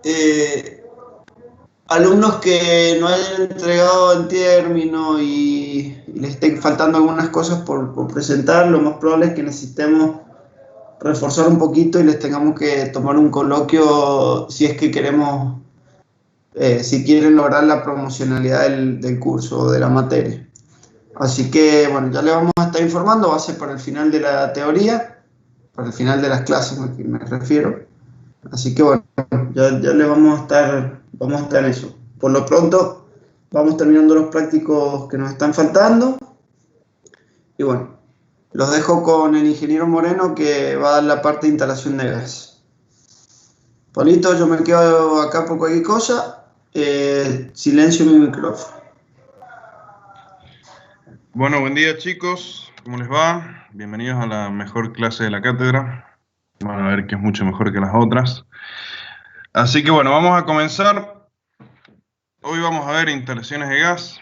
eh, alumnos que no hayan entregado en término y les estén faltando algunas cosas por presentar, lo más probable es que necesitemos reforzar un poquito y les tengamos que tomar un coloquio si es que queremos, si quieren lograr la promocionalidad del curso o de la materia. Así que, bueno, ya le vamos a estar informando, va a ser para el final de la teoría, para el final de las clases me refiero. Así que, bueno, ya le vamos a estar en eso. Por lo pronto, vamos terminando los prácticos que nos están faltando. Y bueno, los dejo con el ingeniero Moreno que va a dar la parte de instalación de gas. Polito, yo me quedo acá por cualquier cosa. Silencio mi micrófono. Bueno, buen día chicos, ¿cómo les va? Bienvenidos a la mejor clase de la cátedra. Van a ver que es mucho mejor que las otras. Así que bueno, vamos a comenzar. Hoy vamos a ver instalaciones de gas.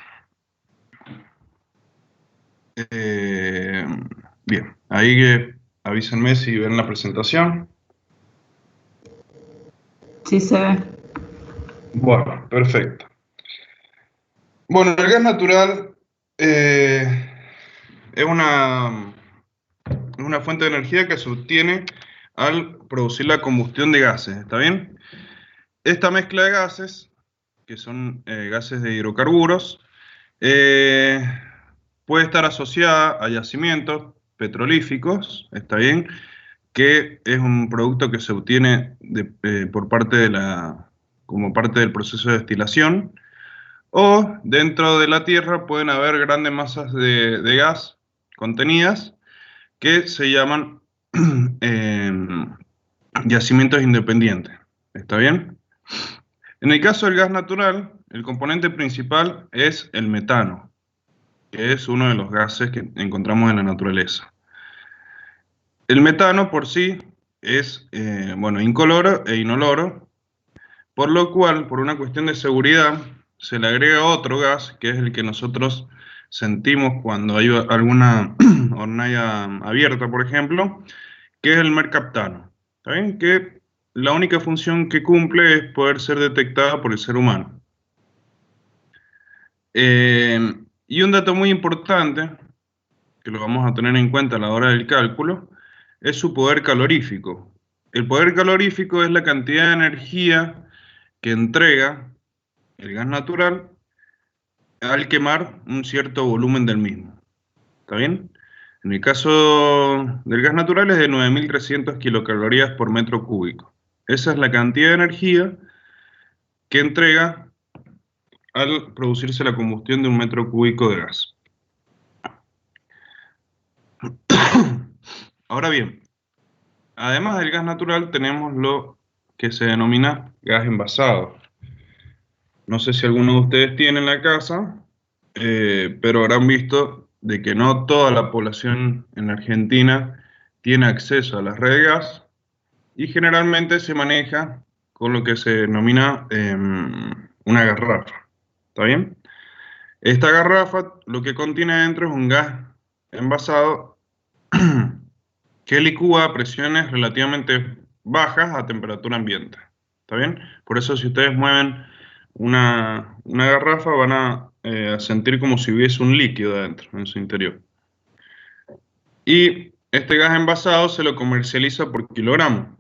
Bien, ahí avísenme si ven la presentación. Sí se ve. Bueno, perfecto. Bueno, el gas natural es una fuente de energía que se obtiene al producir la combustión de gases, ¿está bien? Esta mezcla de gases, que son gases de hidrocarburos, puede estar asociada a yacimientos petrolíficos, ¿está bien? Que es un producto que se obtiene por parte como parte del proceso de destilación, o dentro de la Tierra pueden haber grandes masas de gas contenidas que se llaman yacimientos independientes, ¿está bien? En el caso del gas natural, el componente principal es el metano, que es uno de los gases que encontramos en la naturaleza. El metano por sí es, bueno, incoloro e inoloro, por lo cual, por una cuestión de seguridad, se le agrega otro gas, que es el que nosotros sentimos cuando hay alguna hornalla abierta, por ejemplo, que es el mercaptano. ¿Está bien? Que la única función que cumple es poder ser detectada por el ser humano. Y un dato muy importante, que lo vamos a tener en cuenta a la hora del cálculo, es su poder calorífico. El poder calorífico es la cantidad de energía que entrega el gas natural al quemar un cierto volumen del mismo. ¿Está bien? En el caso del gas natural es de 9.300 kilocalorías por metro cúbico. Esa es la cantidad de energía que entrega al producirse la combustión de un metro cúbico de gas. Ahora bien, además del gas natural tenemos lo que se denomina gas envasado. No sé si alguno de ustedes tiene en la casa, pero habrán visto de que no toda la población en Argentina tiene acceso a la red de gas y generalmente se maneja con lo que se denomina una garrafa. ¿Está bien? Esta garrafa lo que contiene dentro es un gas envasado que licúa a presiones relativamente bajas a temperatura ambiente. ¿Está bien? Por eso si ustedes mueven una garrafa van a sentir como si hubiese un líquido dentro, en su interior. Y este gas envasado se lo comercializa por kilogramo.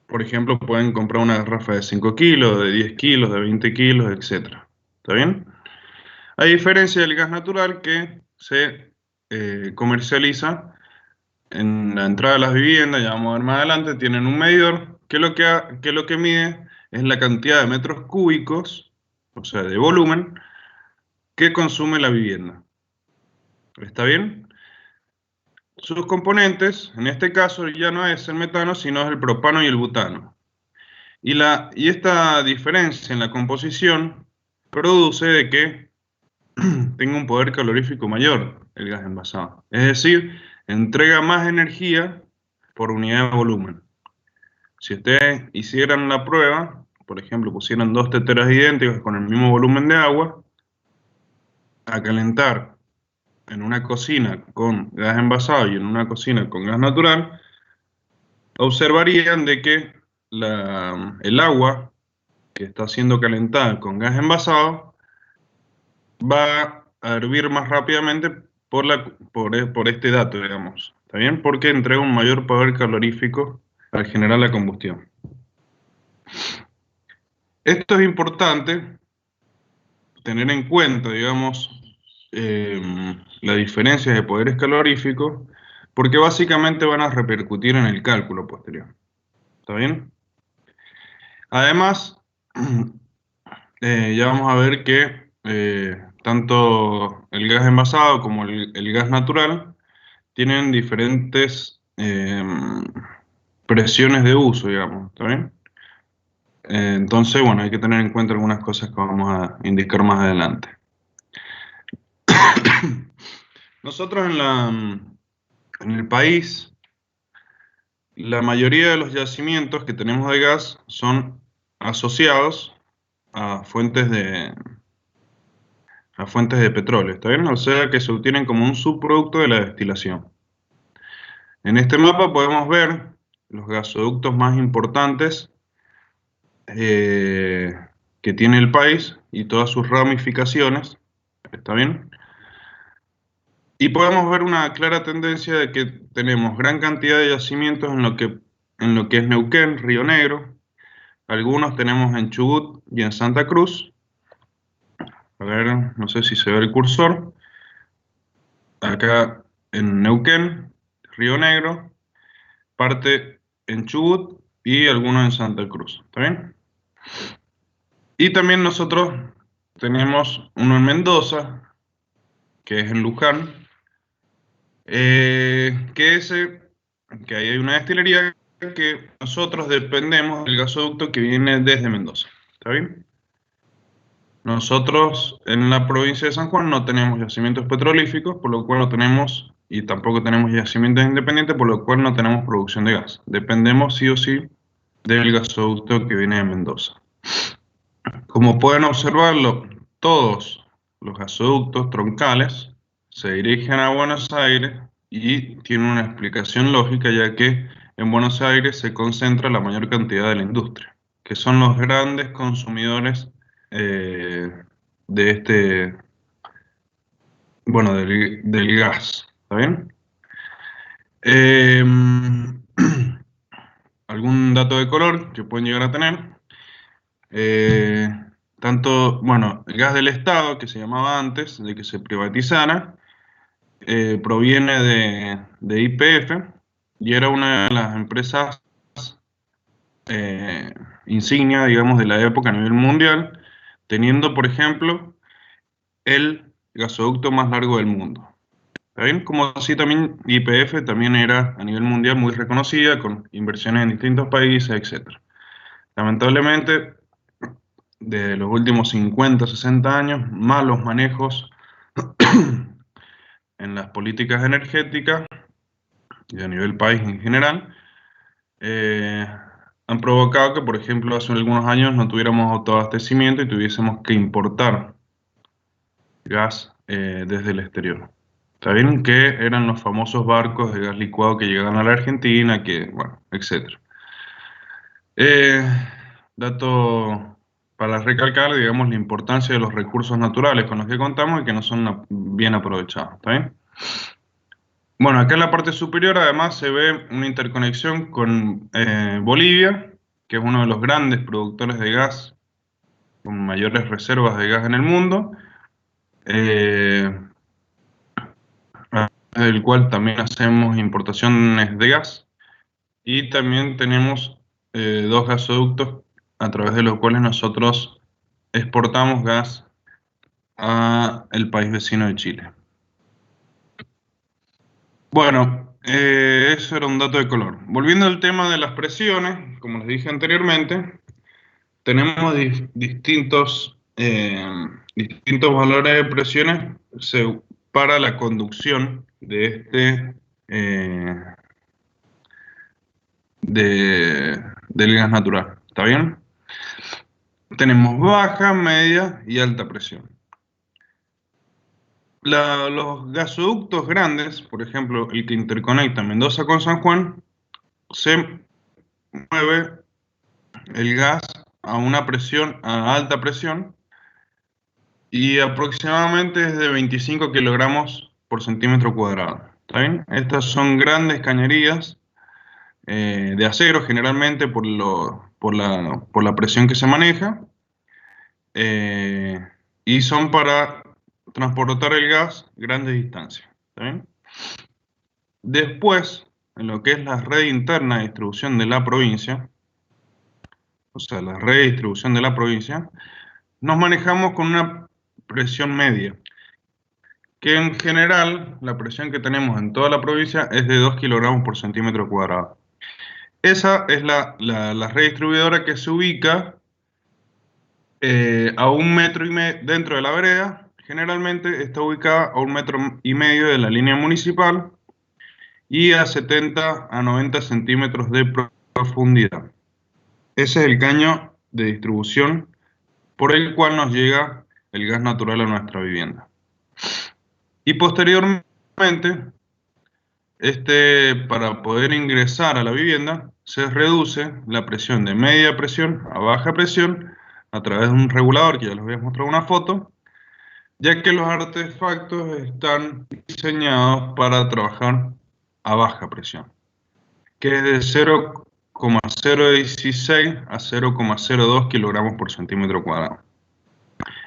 Por ejemplo, pueden comprar una garrafa de 5 kilos, de 10 kilos, de 20 kilos, etc. ¿Está bien? A diferencia del gas natural que se comercializa en la entrada de las viviendas, ya vamos a ver más adelante, tienen un medidor que lo que mide es la cantidad de metros cúbicos, o sea, de volumen, que consume la vivienda. ¿Está bien? Sus componentes, en este caso ya no es el metano, sino es el propano y el butano. Y esta diferencia en la composición produce de que tenga un poder calorífico mayor el gas envasado. Es decir, entrega más energía por unidad de volumen. Si ustedes hicieran la prueba, por ejemplo, pusieran dos teteras idénticas con el mismo volumen de agua, a calentar en una cocina con gas envasado y en una cocina con gas natural, observarían de que el agua que está siendo calentada con gas envasado va a hervir más rápidamente por este dato, digamos. ¿Está bien? Porque entrega un mayor poder calorífico al generar la combustión. Esto es importante tener en cuenta, digamos, eh, las diferencias de poderes caloríficos, porque básicamente van a repercutir en el cálculo posterior. ¿Está bien? Además, ya vamos a ver que tanto el gas envasado como el gas natural tienen diferentes presiones de uso, digamos. ¿Está bien? Entonces, bueno, hay que tener en cuenta algunas cosas que vamos a indicar más adelante. Nosotros en el país, la mayoría de los yacimientos que tenemos de gas son asociados a fuentes de petróleo, ¿está bien? O sea que se obtienen como un subproducto de la destilación. En este mapa podemos ver los gasoductos más importantes que tiene el país y todas sus ramificaciones, ¿está bien? Y podemos ver una clara tendencia de que tenemos gran cantidad de yacimientos en lo que es Neuquén, Río Negro. Algunos tenemos en Chubut y en Santa Cruz. A ver, no sé si se ve el cursor. Acá en Neuquén, Río Negro, parte en Chubut y algunos en Santa Cruz. ¿Está bien? Y también nosotros tenemos uno en Mendoza, que es en Luján, que ahí hay una destilería que nosotros dependemos del gasoducto que viene desde Mendoza. ¿Está bien? Nosotros en la provincia de San Juan no tenemos yacimientos petrolíficos, por lo cual no tenemos, y tampoco tenemos yacimientos independientes, por lo cual no tenemos producción de gas. Dependemos sí o sí del gasoducto que viene de Mendoza. Como pueden observarlo, todos los gasoductos troncales se dirigen a Buenos Aires y tienen una explicación lógica, ya que en Buenos Aires se concentra la mayor cantidad de la industria, que son los grandes consumidores eh, de del gas. ¿Está bien? Eh, algún dato de color que pueden llegar a tener. Eh, bueno, el gas del Estado, que se llamaba antes de que se privatizara, proviene de YPF y era una de las empresas eh, insignia, digamos, de la época a nivel mundial, teniendo, por ejemplo, el gasoducto más largo del mundo. ¿Está bien? Como así también YPF también era a nivel mundial muy reconocida, con inversiones en distintos países, etc. Lamentablemente, de los últimos 50, 60 años, malos manejos en las políticas energéticas y a nivel país en general, eh, han provocado que, por ejemplo, hace algunos años no tuviéramos autoabastecimiento y tuviésemos que importar gas desde el exterior. Está bien que eran los famosos barcos de gas licuado que llegaban a la Argentina, bueno, etc. Dato para recalcar, digamos, la importancia de los recursos naturales con los que contamos y que no son bien aprovechados. ¿Está bien? Bueno, acá en la parte superior además se ve una interconexión con Bolivia, que es uno de los grandes productores de gas, con mayores reservas de gas en el mundo, del cual también hacemos importaciones de gas, y también tenemos dos gasoductos a través de los cuales nosotros exportamos gas a el país vecino de Chile. Bueno, eso era un dato de color. Volviendo al tema de las presiones, como les dije anteriormente, tenemos distintos valores de presiones para la conducción eh, del gas natural. ¿Está bien? Tenemos baja, media y alta presión. Los gasoductos grandes, por ejemplo, el que interconecta Mendoza con San Juan, se mueve el gas a una presión, a alta presión, y aproximadamente es de 25 kilogramos por centímetro cuadrado. ¿Está bien? Estas son grandes cañerías de acero, generalmente por la presión que se maneja, eh, y son para transportar el gas grandes distancias. ¿Está bien? Después, en lo que es la red interna de distribución de la provincia, o sea, la red de distribución de la provincia, nos manejamos con una presión media, que en general la presión que tenemos en toda la provincia es de 2 kilogramos por centímetro cuadrado. Esa es la red distribuidora que se ubica a 1,5 metros dentro de la vereda. Generalmente está ubicada a 1,5 metros de la línea municipal y a 70 a 90 centímetros de profundidad. Ese es el caño de distribución por el cual nos llega el gas natural a nuestra vivienda. Y posteriormente, para poder ingresar a la vivienda, se reduce la presión de media presión a baja presión a través de un regulador, que ya les voy a mostrar una foto, ya que los artefactos están diseñados para trabajar a baja presión, que es de 0,016 a 0,02 kilogramos por centímetro cuadrado.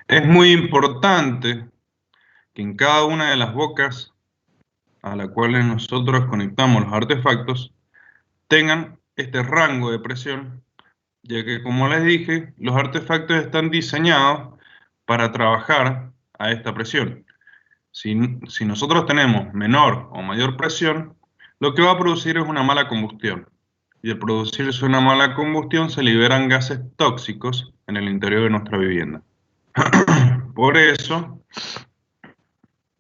Es muy importante que en cada una de las bocas a las cuales nosotros conectamos los artefactos tengan este rango de presión, ya que, como les dije, los artefactos están diseñados para trabajar a esta presión. Si nosotros tenemos menor o mayor presión, lo que va a producir es una mala combustión. Y al producirse una mala combustión se liberan gases tóxicos en el interior de nuestra vivienda. Por eso,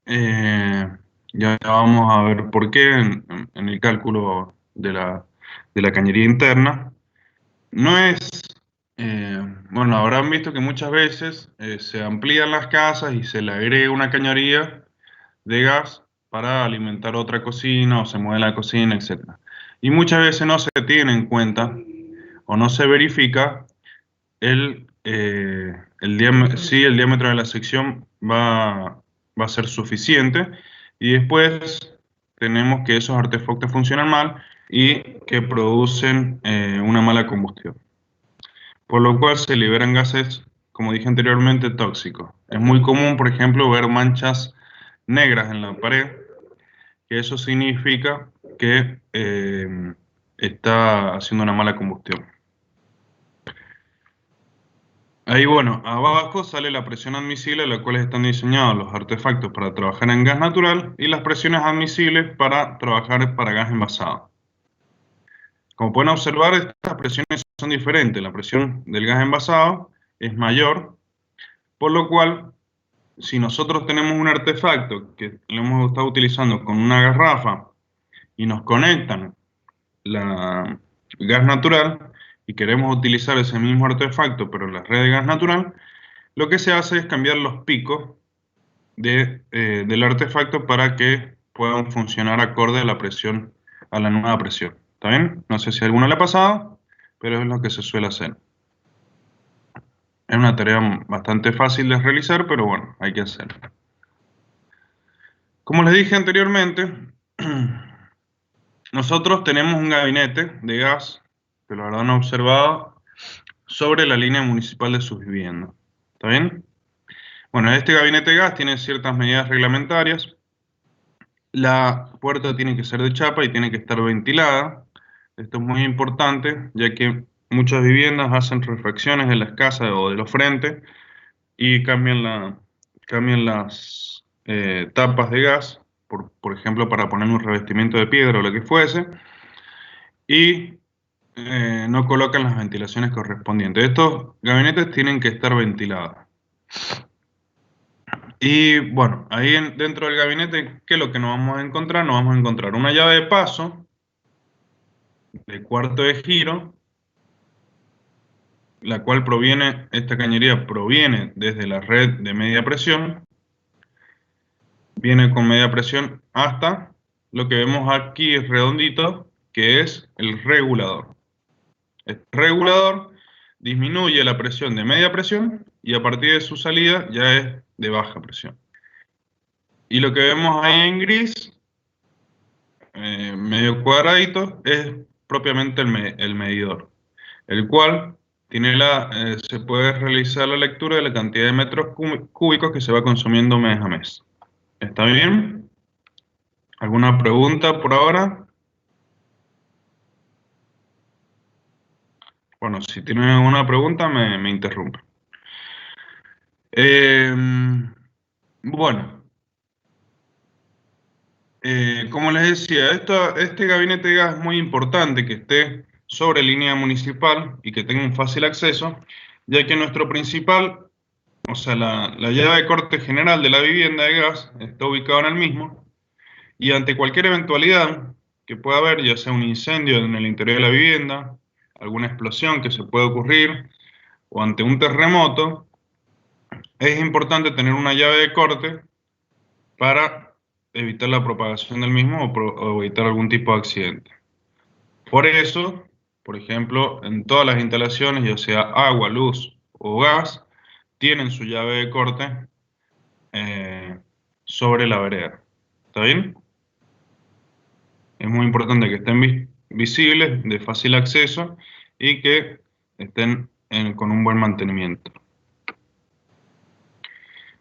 ya vamos a ver por qué en el cálculo de la cañería interna. No es, bueno, habrán visto que muchas veces se amplían las casas y se le agrega una cañería de gas para alimentar otra cocina o se mueve la cocina, etc. Y muchas veces no se tiene en cuenta o no se verifica si el diámetro de la sección va a ser suficiente, y después tenemos que esos artefactos funcionan mal y que producen una mala combustión, por lo cual se liberan gases, como dije anteriormente, tóxicos. Es muy común, por ejemplo, ver manchas negras en la pared, que eso significa que está haciendo una mala combustión. Ahí, bueno, abajo sale la presión admisible, a la cual están diseñados los artefactos para trabajar en gas natural, y las presiones admisibles para trabajar para gas envasado. Como pueden observar, estas presiones son diferentes. La presión del gas envasado es mayor, por lo cual, si nosotros tenemos un artefacto que lo hemos estado utilizando con una garrafa y nos conectan el gas natural y queremos utilizar ese mismo artefacto pero en la red de gas natural, lo que se hace es cambiar los picos del artefacto para que puedan funcionar acorde a la presión, a la nueva presión. ¿Está bien? No sé si a alguno le ha pasado, pero es lo que se suele hacer. Es una tarea bastante fácil de realizar, pero bueno, hay que hacerlo. Como les dije anteriormente, nosotros tenemos un gabinete de gas, que lo habrán observado, sobre la línea municipal de sus viviendas. ¿Está bien? Bueno, este gabinete de gas tiene ciertas medidas reglamentarias. La puerta tiene que ser de chapa y tiene que estar ventilada. Esto es muy importante, ya que muchas viviendas hacen refacciones de las casas o de los frentes y cambian las tapas de gas, por ejemplo, para poner un revestimiento de piedra o lo que fuese, y no colocan las ventilaciones correspondientes. Estos gabinetes tienen que estar ventilados. Y bueno, ahí dentro del gabinete, ¿qué es lo que nos vamos a encontrar? Nos vamos a encontrar una llave de paso de cuarto de giro, la cual esta cañería proviene desde la red de media presión, viene con media presión hasta lo que vemos aquí redondito, que es el regulador. Este regulador disminuye la presión de media presión y a partir de su salida ya es de baja presión. Y lo que vemos ahí en gris, medio cuadradito, es propiamente el medidor, el cual se puede realizar la lectura de la cantidad de metros cúbicos que se va consumiendo mes a mes. ¿Está bien? ¿Alguna pregunta por ahora? Bueno, si tienen alguna pregunta me interrumpen. Bueno, como les decía, este gabinete de gas es muy importante que esté sobre línea municipal y que tenga un fácil acceso, ya que nuestro principal, o sea, la llave de corte general de la vivienda de gas está ubicada en el mismo, y ante cualquier eventualidad que pueda haber, ya sea un incendio en el interior de la vivienda, alguna explosión que se pueda ocurrir, o ante un terremoto, es importante tener una llave de corte para evitar la propagación del mismo o evitar algún tipo de accidente. Por eso, por ejemplo, en todas las instalaciones, ya sea agua, luz o gas, tienen su llave de corte sobre la vereda. ¿Está bien? Es muy importante que estén visibles, de fácil acceso y que estén con un buen mantenimiento.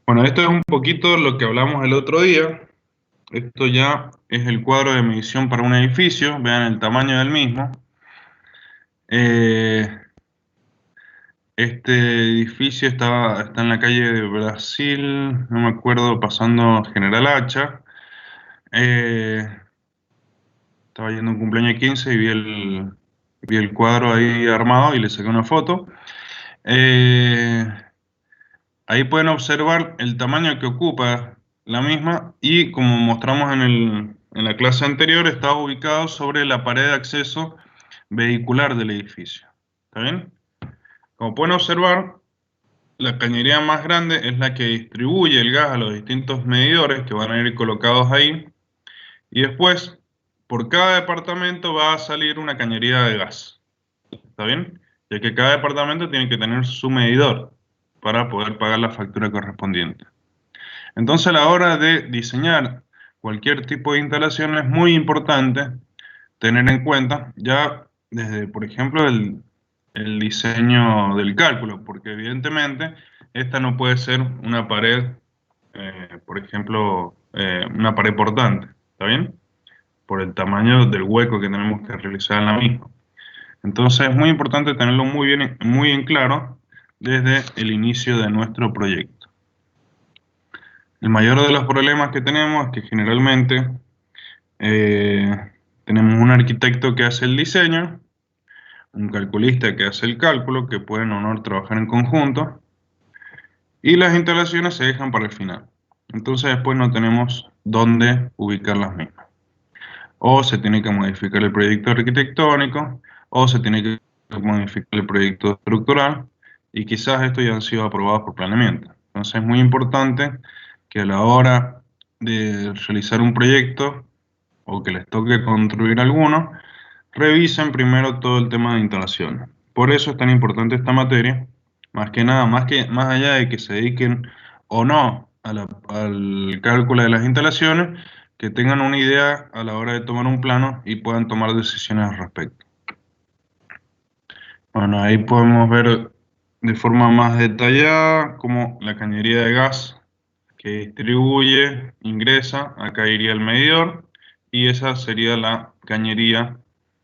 Bueno, esto es un poquito lo que hablamos el otro día. Esto ya es el cuadro de medición para un edificio. Vean el tamaño del mismo. Este edificio está en la calle de Brasil, no me acuerdo, pasando General Hacha. Estaba yendo a un cumpleaños de 15 y vi el cuadro ahí armado y le saqué una foto. Ahí pueden observar el tamaño que ocupa la misma y como mostramos en la clase anterior, está ubicado sobre la pared de acceso vehicular del edificio. ¿Está bien? Como pueden observar, la cañería más grande es la que distribuye el gas a los distintos medidores que van a ir colocados ahí. Y después, por cada departamento va a salir una cañería de gas. ¿Está bien? Ya que cada departamento tiene que tener su medidor para poder pagar la factura correspondiente. Entonces, a la hora de diseñar cualquier tipo de instalación es muy importante tener en cuenta ya desde, por ejemplo, el diseño del cálculo, porque evidentemente esta no puede ser una pared, por ejemplo, una pared portante, ¿está bien? Por el tamaño del hueco que tenemos que realizar en la misma. Entonces es muy importante tenerlo muy en claro desde el inicio de nuestro proyecto. El mayor de los problemas que tenemos es que generalmente tenemos un arquitecto que hace el diseño, un calculista que hace el cálculo, que pueden o no trabajar en conjunto, y las instalaciones se dejan para el final. Entonces después no tenemos dónde ubicar las mismas. O se tiene que modificar el proyecto arquitectónico, o se tiene que modificar el proyecto estructural, y quizás estos ya han sido aprobados por planeamiento. Entonces es muy importante que a la hora de realizar un proyecto, o que les toque construir alguno, revisen primero todo el tema de instalaciones. Por eso es tan importante esta materia, más que nada, más allá de que se dediquen o no al cálculo de las instalaciones, que tengan una idea a la hora de tomar un plano y puedan tomar decisiones al respecto. Bueno, ahí podemos ver de forma más detallada cómo la cañería de gas que distribuye, ingresa, acá iría el medidor, y esa sería la cañería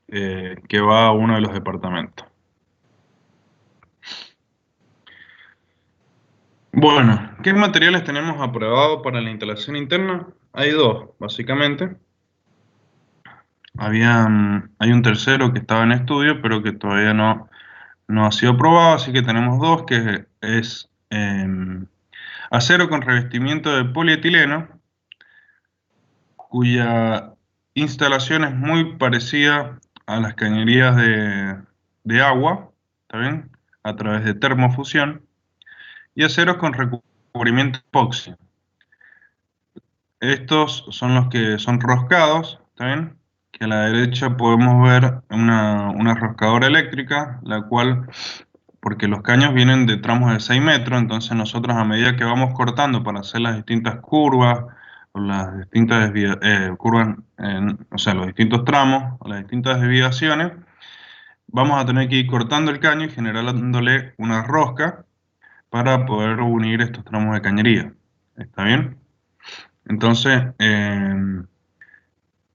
que va a uno de los departamentos. Bueno, ¿qué materiales tenemos aprobados para la instalación interna? Hay dos, básicamente. Hay un tercero que estaba en estudio, pero que todavía no ha sido aprobado, así que tenemos dos, que es acero con revestimiento de polietileno, cuya instalación es muy parecida a las cañerías de agua, ¿está bien? A través de termofusión, y aceros con recubrimiento epoxi. Estos son los que son roscados, ¿está bien? Que a la derecha podemos ver una roscadora eléctrica, la cual porque los caños vienen de tramos de 6 metros, entonces nosotros a medida que vamos cortando para hacer las distintas curvas, o las distintas curvas, o sea, los distintos tramos, o las distintas desviaciones, vamos a tener que ir cortando el caño y generándole una rosca para poder unir estos tramos de cañería. ¿Está bien? Entonces,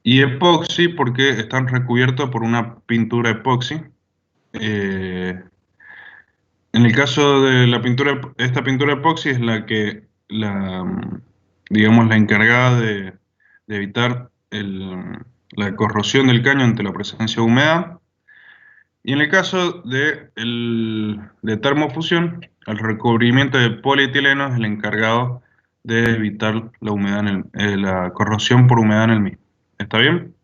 y epoxi porque están recubiertos por una pintura epoxi. Eh, en el caso de la pintura, esta pintura epoxi es la que, digamos, la encargada de evitar la corrosión del caño ante la presencia de humedad. Y en el caso de termofusión, el recubrimiento de polietileno es el encargado de evitar la humedad la corrosión por humedad en el mismo. ¿Está bien?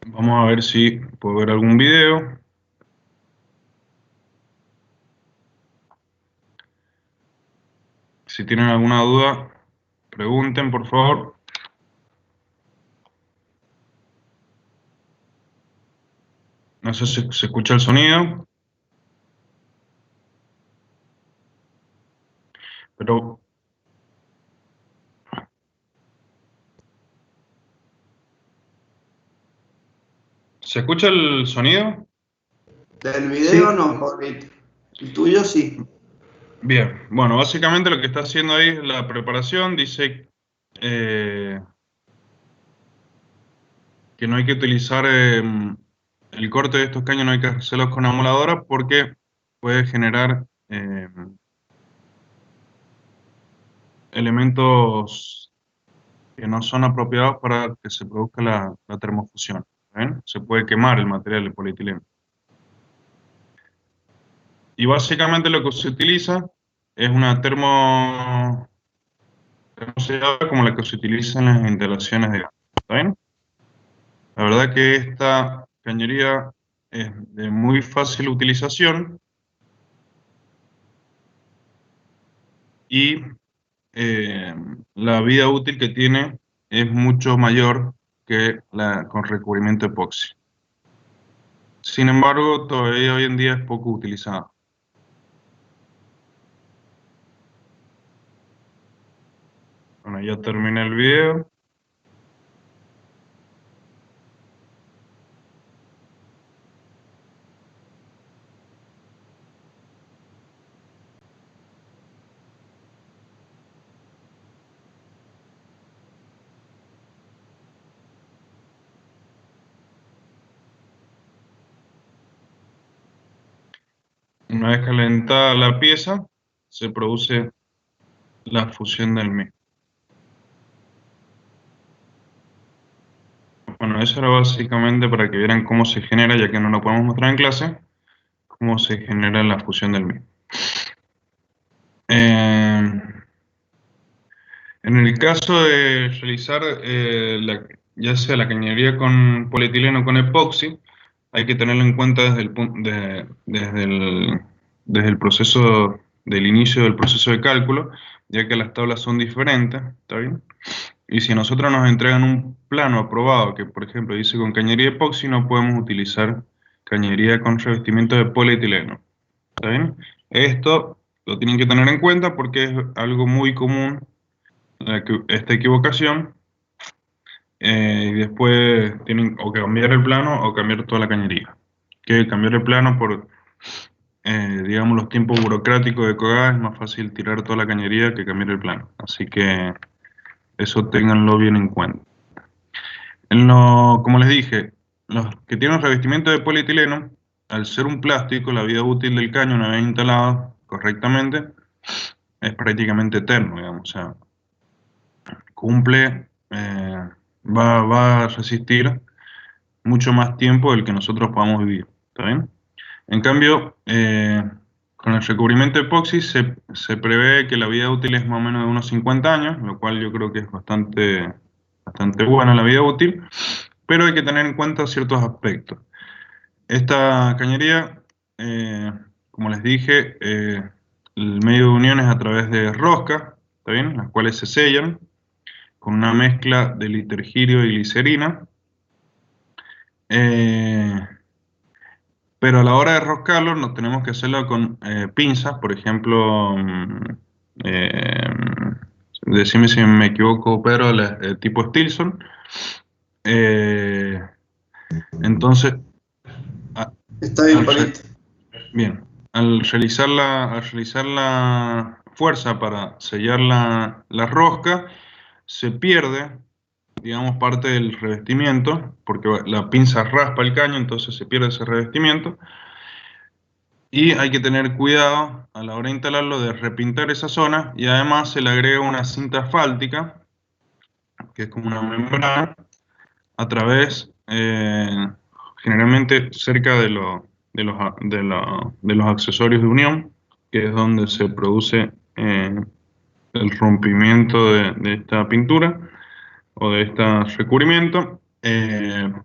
Vamos a ver si puedo ver algún video. Si tienen alguna duda, pregunten, por favor. No sé si se escucha el sonido, pero ¿se escucha el sonido? Del Sí. video no, Jorge. El tuyo sí. Bien, bueno, básicamente lo que está haciendo ahí es la preparación. Dice eh, que no hay que utilizar el corte de estos caños, no hay que hacerlos con amoladora porque puede generar elementos que no son apropiados para que se produzca la termofusión. ¿Ven? Se puede quemar el material de polietileno. Y básicamente lo que se utiliza es una termosellada como la que se utiliza en las instalaciones de gas. ¿Está bien? La verdad que esta cañería es de muy fácil utilización y eh, la vida útil que tiene es mucho mayor que la con recubrimiento epoxi. Sin embargo, todavía hoy en día es poco utilizada. Bueno, ya terminé el video. Una vez calentada la pieza, se produce la fusión del mismo. Bueno, eso era básicamente para que vieran cómo se genera, ya que no lo podemos mostrar en clase, cómo se genera la fusión del mismo. En el caso de realizar ya sea la cañería con polietileno o con epoxi, hay que tenerlo en cuenta desde el proceso, del inicio del proceso de cálculo, ya que las tablas son diferentes, ¿está bien? Y si a nosotros nos entregan un plano aprobado que, por ejemplo, dice con cañería epoxi, no podemos utilizar cañería con revestimiento de polietileno, ¿está bien? Esto lo tienen que tener en cuenta porque es algo muy común esta equivocación, y después tienen o que cambiar el plano o cambiar toda la cañería. Que cambiar el plano por, digamos, los tiempos burocráticos de COGA es más fácil tirar toda la cañería que cambiar el plano. Así que eso ténganlo bien en cuenta. Como les dije, los que tienen revestimiento de polietileno, al ser un plástico, la vida útil del caño una vez instalado correctamente es prácticamente eterno, digamos. O sea, cumple, va a resistir mucho más tiempo del que nosotros podamos vivir. ¿Está bien? En cambio, con el recubrimiento epoxi se prevé que la vida útil es más o menos de unos 50 años, lo cual yo creo que es bastante buena la vida útil, pero hay que tener en cuenta ciertos aspectos. Esta cañería, como les dije, el medio de unión es a través de roscas, ¿está bien? Las cuales se sellan con una mezcla de litergirio y glicerina. pero a la hora de roscarlo no tenemos que hacerlo con pinzas, por ejemplo, eh, decime si me equivoco, Pedro, tipo Stilson. Eh, entonces, a- Está bien, al, re- Palito. bien, al realizar la fuerza para sellar la rosca, se pierde, digamos, parte del revestimiento, porque la pinza raspa el caño, entonces se pierde ese revestimiento. Y hay que tener cuidado a la hora de instalarlo de repintar esa zona, y además se le agrega una cinta asfáltica, que es como una membrana, a través, generalmente cerca de los accesorios de unión, que es donde se produce el rompimiento de esta pintura o de este recubrimiento,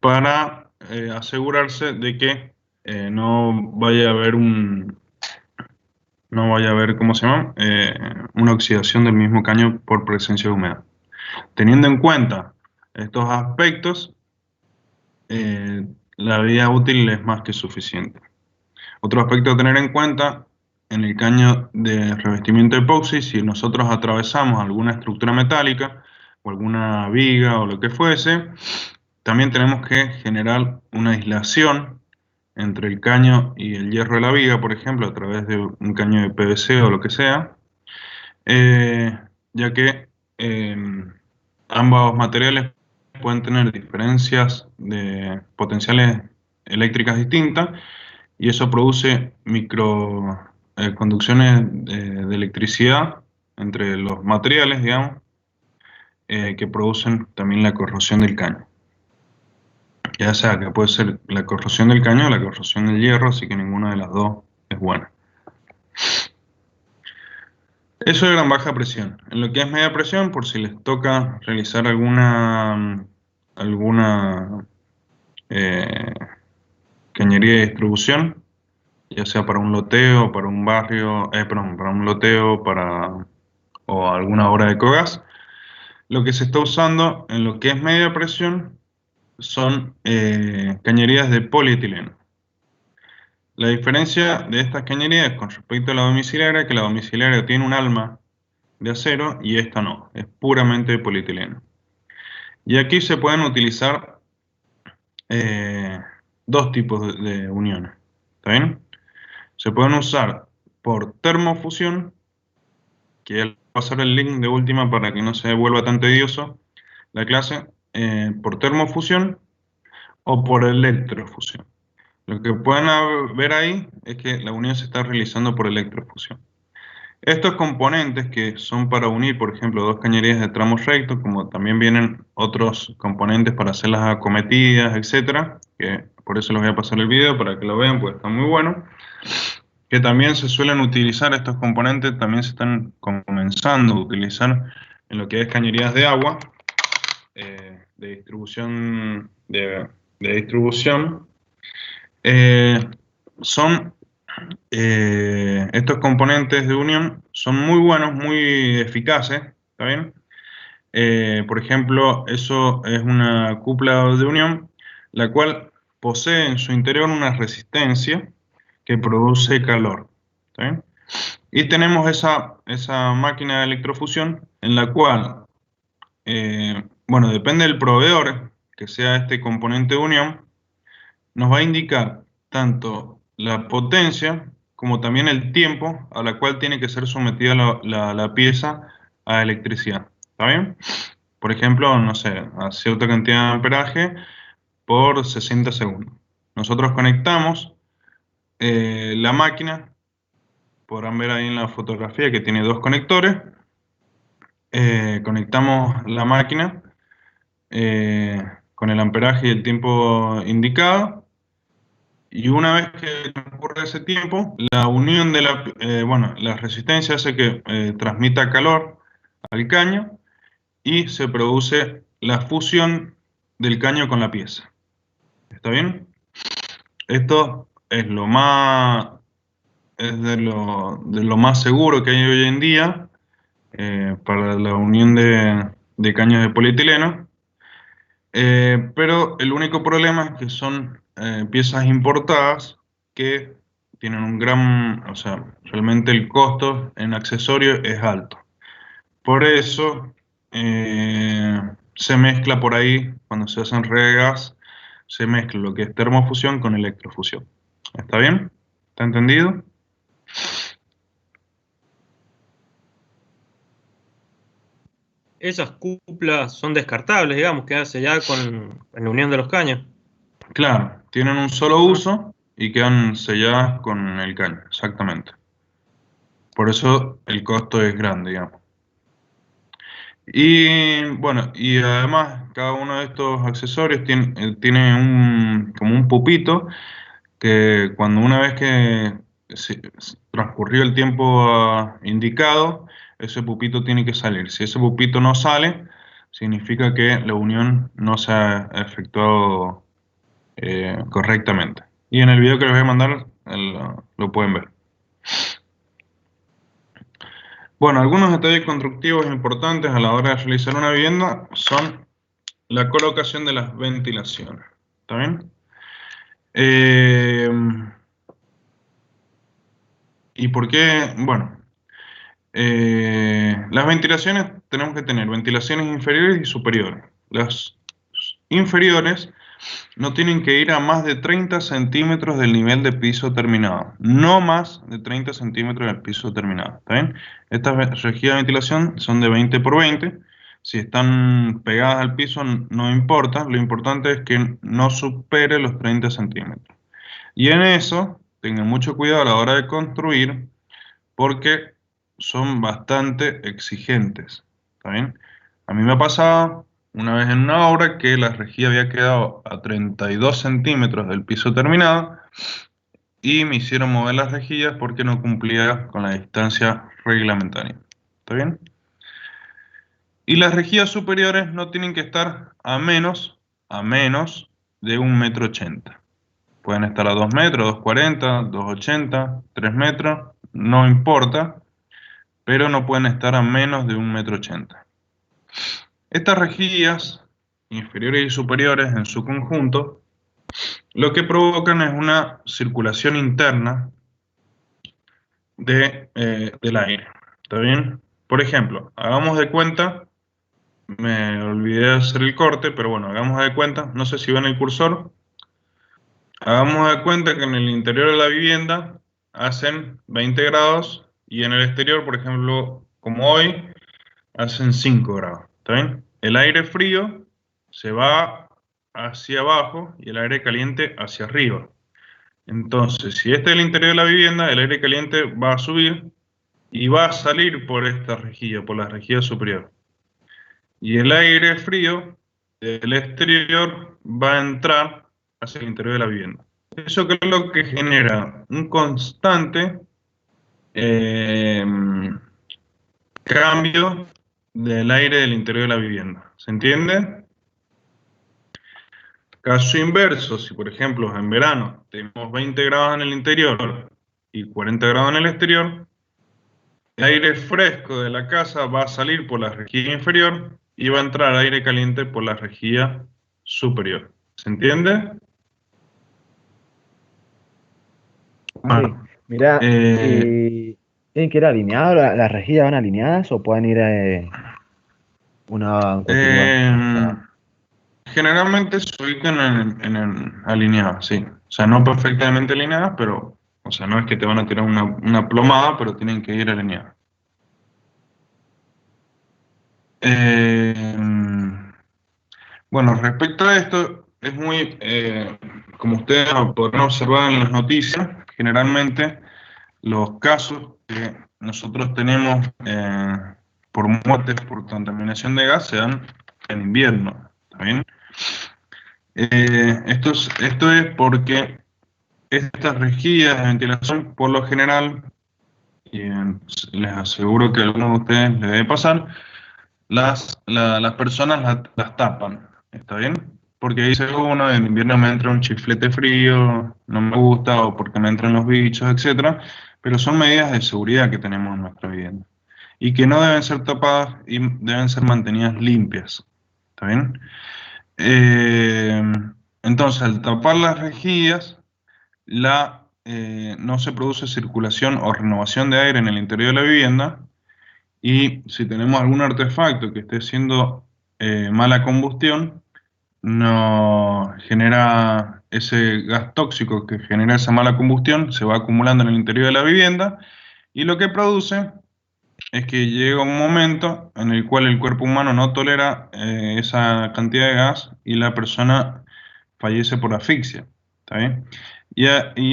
para asegurarse de que no vaya a haber no vaya a haber, ¿cómo se llama? Una oxidación del mismo caño por presencia de humedad. Teniendo en cuenta estos aspectos, eh, la vida útil es más que suficiente. Otro aspecto a tener en cuenta, en el caño de revestimiento epoxi, si nosotros atravesamos alguna estructura metálica o alguna viga o lo que fuese, también tenemos que generar una aislación entre el caño y el hierro de la viga, por ejemplo, a través de un caño de PVC o lo que sea, eh, ya que eh, ambos materiales pueden tener diferencias de potenciales eléctricas distintas, y eso produce microconducciones de electricidad entre los materiales, digamos, que producen también la corrosión del caño. Ya sea que puede ser la corrosión del caño o la corrosión del hierro, así que ninguna de las dos es buena. Eso es gran baja presión. En lo que es media presión, por si les toca realizar alguna eh, cañería de distribución, ya sea para un loteo, para un barrio, perdón, para un loteo, o alguna obra de cogas, lo que se está usando en lo que es media presión son cañerías de polietileno. La diferencia de estas cañerías con respecto a la domiciliaria es que la domiciliaria tiene un alma de acero y esta no, es puramente de polietileno. Y aquí se pueden utilizar eh, dos tipos de uniones. ¿Está bien? Se pueden usar por termofusión, que ya les voy a pasar el link de última para que no se vuelva tan tedioso la clase, por termofusión o por electrofusión. Lo que pueden ver ahí es que la unión se está realizando por electrofusión. Estos componentes que son para unir, por ejemplo, dos cañerías de tramos rectos, como también vienen otros componentes para hacer las acometidas, etcétera, que por eso les voy a pasar el video para que lo vean, pues está muy bueno. Que también se suelen utilizar estos componentes, también se están comenzando a utilizar en lo que es cañerías de agua, de distribución, de distribución. Eh, son Estos componentes de unión son muy buenos, muy eficaces, ¿está bien? Por ejemplo, eso es una cúpula de unión, la cual posee en su interior una resistencia que produce calor, ¿está bien? Y tenemos esa máquina de electrofusión en la cual, bueno, depende del proveedor que sea este componente de unión, nos va a indicar tanto la potencia como también el tiempo a la cual tiene que ser sometida la pieza a electricidad. ¿Está bien? Por ejemplo, no sé, a cierta cantidad de amperaje por 60 segundos. Nosotros conectamos la máquina, podrán ver ahí en la fotografía que tiene dos conectores. Conectamos la máquina con el amperaje y el tiempo indicado. Y una vez que transcurre ese tiempo, la unión de bueno, la resistencia hace que transmita calor al caño y se produce la fusión del caño con la pieza. ¿Está bien? Esto es de lo más seguro que hay hoy en día para la unión de caños de polietileno. Pero el único problema es que son piezas importadas que tienen un gran, o sea, realmente el costo en accesorios es alto. Por eso se mezcla por ahí, cuando se hacen regas, se mezcla lo que es termofusión con electrofusión. ¿Está bien? ¿Está entendido? Esas cúpulas son descartables, digamos, quedan selladas en la unión de los caños. Claro, tienen un solo uso y quedan selladas con el caño, exactamente. Por eso el costo es grande, digamos. Y bueno, y además cada uno de estos accesorios tiene como un pupito que cuando una vez que transcurrió el tiempo indicado, ese pupito tiene que salir. Si ese pupito no sale, significa que la unión no se ha efectuado correctamente. Y en el video que les voy a mandar lo pueden ver. Bueno, algunos detalles constructivos importantes a la hora de realizar una vivienda son la colocación de las ventilaciones. ¿Está bien? ¿Y por qué? Bueno, las ventilaciones tenemos que tener ventilaciones inferiores y superiores. Las inferiores no tienen que ir a más de 30 centímetros del nivel de piso terminado. No más de 30 centímetros del piso terminado. ¿Está bien? Estas rejillas de ventilación son de 20 por 20. Si están pegadas al piso no importa. Lo importante es que no supere los 30 centímetros. Y en eso, tengan mucho cuidado a la hora de construir porque son bastante exigentes. ¿Está bien? A mí me ha pasado una vez en una obra que la rejilla había quedado a 32 centímetros del piso terminado y me hicieron mover las rejillas porque no cumplía con la distancia reglamentaria. ¿Está bien? Y las rejillas superiores no tienen que estar a menos de 1,80 m. Pueden estar a 2 metros, 2,40, 2,80, 3 metros, no importa, pero no pueden estar a menos de 1,80 m. Estas rejillas, inferiores y superiores en su conjunto, lo que provocan es una circulación interna del aire. ¿Está bien? Por ejemplo, hagamos de cuenta, me olvidé de hacer el corte, pero bueno, hagamos de cuenta, no sé si ven el cursor, hagamos de cuenta que en el interior de la vivienda hacen 20 grados y en el exterior, por ejemplo, como hoy, hacen 5 grados. ¿Está bien? El aire frío se va hacia abajo y el aire caliente hacia arriba. Entonces, si este es el interior de la vivienda, el aire caliente va a subir y va a salir por esta rejilla, por la rejilla superior. Y el aire frío del exterior va a entrar hacia el interior de la vivienda. Eso que es lo que genera un constante cambio del aire del interior de la vivienda. ¿Se entiende? Caso inverso, si por ejemplo en verano tenemos 20 grados en el interior y 40 grados en el exterior, el aire fresco de la casa va a salir por la rejilla inferior y va a entrar aire caliente por la rejilla superior. ¿Se entiende? Bueno, mira, ¿tienen que ir alineados? ¿Las rejillas van alineadas o pueden ir una en cualquier lugar? Generalmente se ubican alineadas, sí. O sea, no perfectamente alineadas, pero, o sea, no es que te van a tirar una plomada, pero tienen que ir alineadas. Bueno, respecto a esto, es muy, como ustedes podrán observar en las noticias, generalmente los casos que nosotros tenemos por muertes por contaminación de gas se dan en invierno, ¿está bien? Esto es porque estas rejillas de ventilación, por lo general, y les aseguro que a algunos de ustedes les debe pasar, las personas las tapan, ¿está bien? Porque dice uno, en invierno me entra un chiflete frío, no me gusta, o porque me entran los bichos, etc. Pero son medidas de seguridad que tenemos en nuestra vivienda. Y que no deben ser tapadas y deben ser mantenidas limpias, ¿está bien? Entonces, al tapar las rejillas, la no se produce circulación o renovación de aire en el interior de la vivienda, y si tenemos algún artefacto que esté haciendo mala combustión, no genera ese gas tóxico que genera esa mala combustión, se va acumulando en el interior de la vivienda, y lo que produce es que llega un momento en el cual el cuerpo humano no tolera esa cantidad de gas y la persona fallece por asfixia. ¿Está bien? Y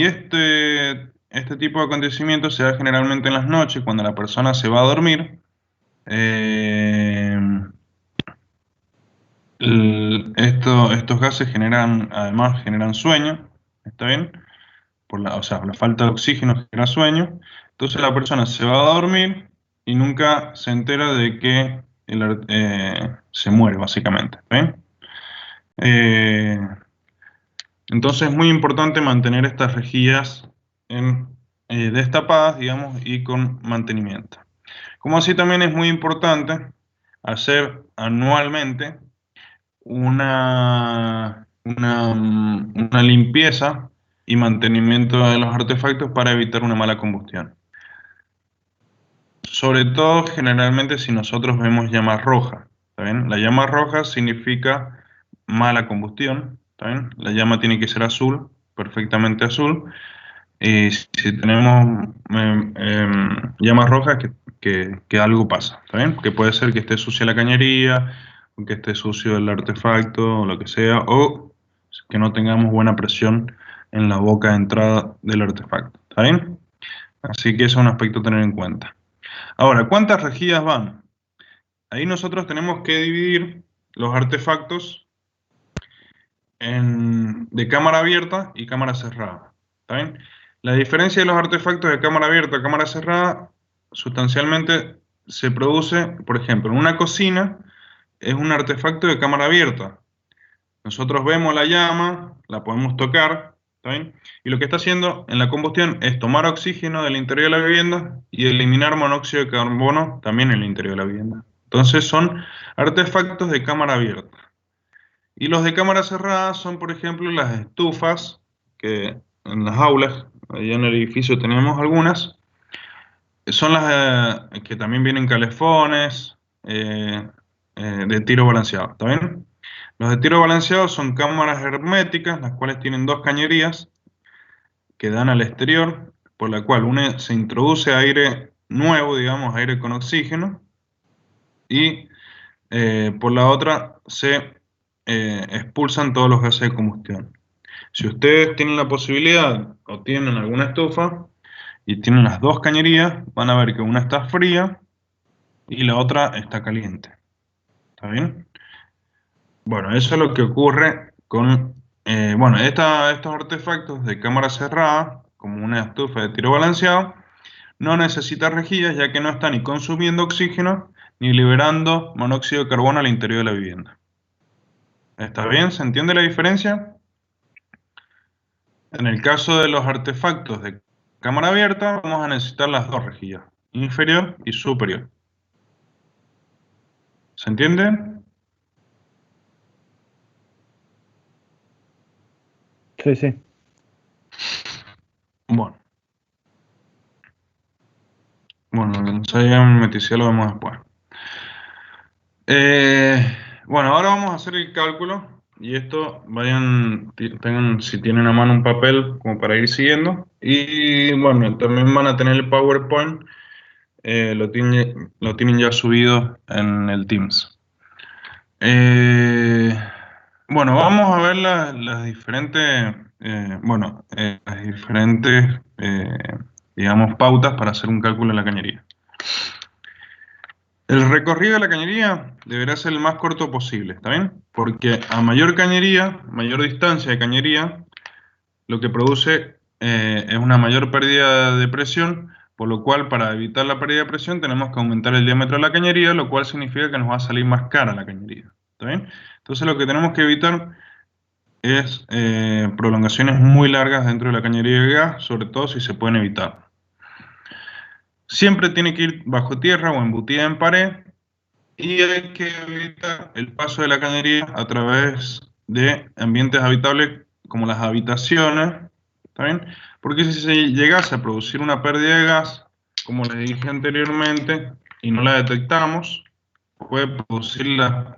este tipo de acontecimientos se da generalmente en las noches, cuando la persona se va a dormir. Estos gases además generan sueño. ¿Está bien? O sea, la falta de oxígeno genera sueño. Entonces la persona se va a dormir y nunca se entera de que se muere, básicamente. ¿Ven? Entonces es muy importante mantener estas rejillas destapadas, digamos, y con mantenimiento. Como así también es muy importante hacer anualmente una limpieza y mantenimiento de los artefactos para evitar una mala combustión. Sobre todo, generalmente, si nosotros vemos llamas rojas. ¿Está bien? La llama roja significa mala combustión. ¿Está bien? La llama tiene que ser azul, perfectamente azul. Y si tenemos llamas rojas, que algo pasa. ¿Está bien? Que puede ser que esté sucia la cañería, o que esté sucio el artefacto, o lo que sea, o que no tengamos buena presión en la boca de entrada del artefacto. ¿Está bien? Así que eso es un aspecto a tener en cuenta. Ahora, ¿cuántas rejillas van? Ahí nosotros tenemos que dividir los artefactos de cámara abierta y cámara cerrada. ¿Está bien? La diferencia de los artefactos de cámara abierta a cámara cerrada sustancialmente se produce, por ejemplo, en una cocina es un artefacto de cámara abierta. Nosotros vemos la llama, la podemos tocar, ¿está bien? Y lo que está haciendo en la combustión es tomar oxígeno del interior de la vivienda y eliminar monóxido de carbono también en el interior de la vivienda. Entonces son artefactos de cámara abierta. Y los de cámara cerrada son, por ejemplo, las estufas, que en las aulas, allá en el edificio tenemos algunas. Son las que también vienen calefones de tiro balanceado, ¿está bien? Los de tiro balanceado son cámaras herméticas, las cuales tienen dos cañerías que dan al exterior, por la cual una se introduce aire nuevo, digamos, aire con oxígeno, y por la otra se expulsan todos los gases de combustión. Si ustedes tienen la posibilidad o tienen alguna estufa y tienen las dos cañerías, van a ver que una está fría y la otra está caliente. ¿Está bien? Bueno, eso es lo que ocurre con estos artefactos de cámara cerrada, como una estufa de tiro balanceado, no necesita rejillas, ya que no está ni consumiendo oxígeno ni liberando monóxido de carbono al interior de la vivienda. ¿Está bien? ¿Se entiende la diferencia? En el caso de los artefactos de cámara abierta, vamos a necesitar las dos rejillas, inferior y superior. ¿Se entiende? Sí, sí. Bueno. Bueno, ya me metí, ya lo vemos después. Bueno, ahora vamos a hacer el cálculo. Y esto, si tienen a mano un papel como para ir siguiendo. Y bueno, también van a tener el PowerPoint. Lo tienen ya subido en el Teams. Bueno, vamos a ver las diferentes, digamos, pautas para hacer un cálculo en la cañería. El recorrido de la cañería deberá ser el más corto posible, ¿está bien? Porque a mayor cañería, mayor distancia de cañería, lo que produce es una mayor pérdida de presión, por lo cual para evitar la pérdida de presión tenemos que aumentar el diámetro de la cañería, lo cual significa que nos va a salir más cara la cañería, ¿está bien? Entonces lo que tenemos que evitar es prolongaciones muy largas dentro de la cañería de gas, sobre todo si se pueden evitar. Siempre tiene que ir bajo tierra o embutida en pared, y hay que evitar el paso de la cañería a través de ambientes habitables como las habitaciones ¿Está bien? Porque si se llegase a producir una pérdida de gas, como les dije anteriormente, y no la detectamos, puede producir la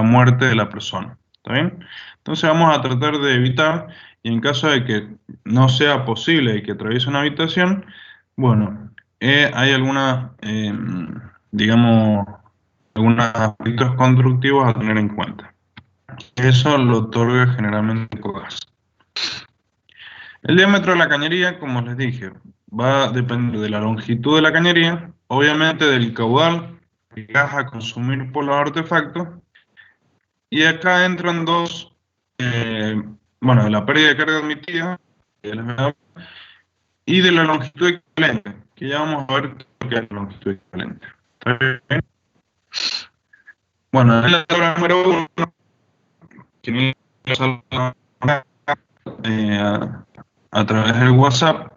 muerte de la persona. ¿Está bien? Entonces vamos a tratar de evitar, y en caso de que no sea posible que atraviese una habitación, bueno, hay digamos, algunos aspectos constructivos a tener en cuenta. Eso lo otorga generalmente COGAS. El diámetro de la cañería, como les dije, va a depender de la longitud de la cañería, obviamente del caudal de gas a consumir por los artefactos, y acá entran dos, bueno, de la pérdida de carga admitida y de la longitud equivalente, que ya vamos a ver qué es la longitud equivalente. ¿Está bien? Bueno, en la tabla número 1, que a través del WhatsApp,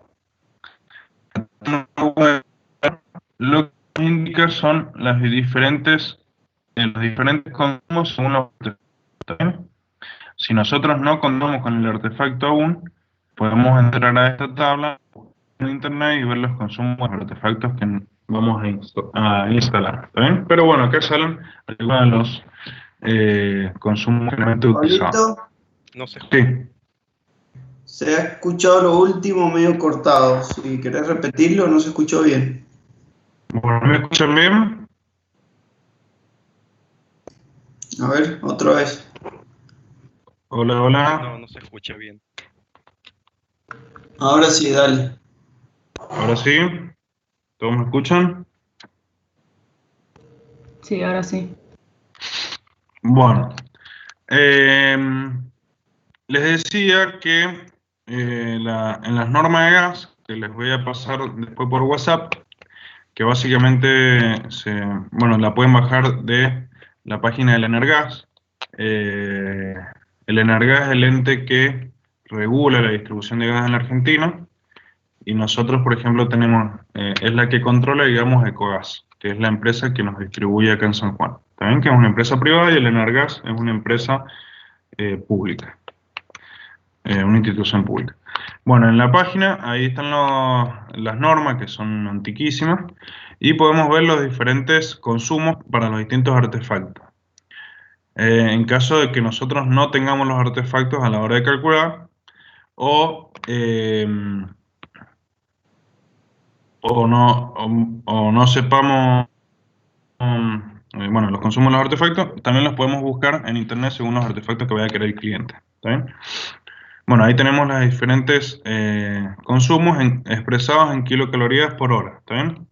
lo que indica son los diferentes consumos según los artefactos. Si nosotros no contamos con el artefacto aún, podemos entrar a esta tabla en internet y ver los consumos de los artefactos que vamos a instalar. ¿Está bien? Pero bueno, acá salen algunos de los consumos generalmente utilizados. No se escucha. Sí. Se ha escuchado lo último medio cortado. Si querés repetirlo, no se escuchó bien. Bueno, ¿me escuchan bien? A ver, otra vez. Hola, hola. No, no se escucha bien. Ahora sí, dale. Ahora sí. ¿Todos me escuchan? Sí, ahora sí. Bueno. Les decía que en las normas de gas, que les voy a pasar después por WhatsApp, que básicamente bueno, la pueden bajar de la página del Energas. El Energas es el ente que regula la distribución de gas en la Argentina, y nosotros, por ejemplo, tenemos, es la que controla, digamos, Ecogas, que es la empresa que nos distribuye acá en San Juan. También que es una empresa privada, y el Energas es una empresa pública, una institución pública. Bueno, en la página ahí están las normas, que son antiquísimas, y podemos ver los diferentes consumos para los distintos artefactos. En caso de que nosotros no tengamos los artefactos a la hora de calcular, o no sepamos, bueno, los consumos de los artefactos, también los podemos buscar en internet según los artefactos que vaya a querer el cliente. ¿Está bien? Bueno, ahí tenemos los diferentes consumos expresados en kilocalorías por hora. ¿Está bien?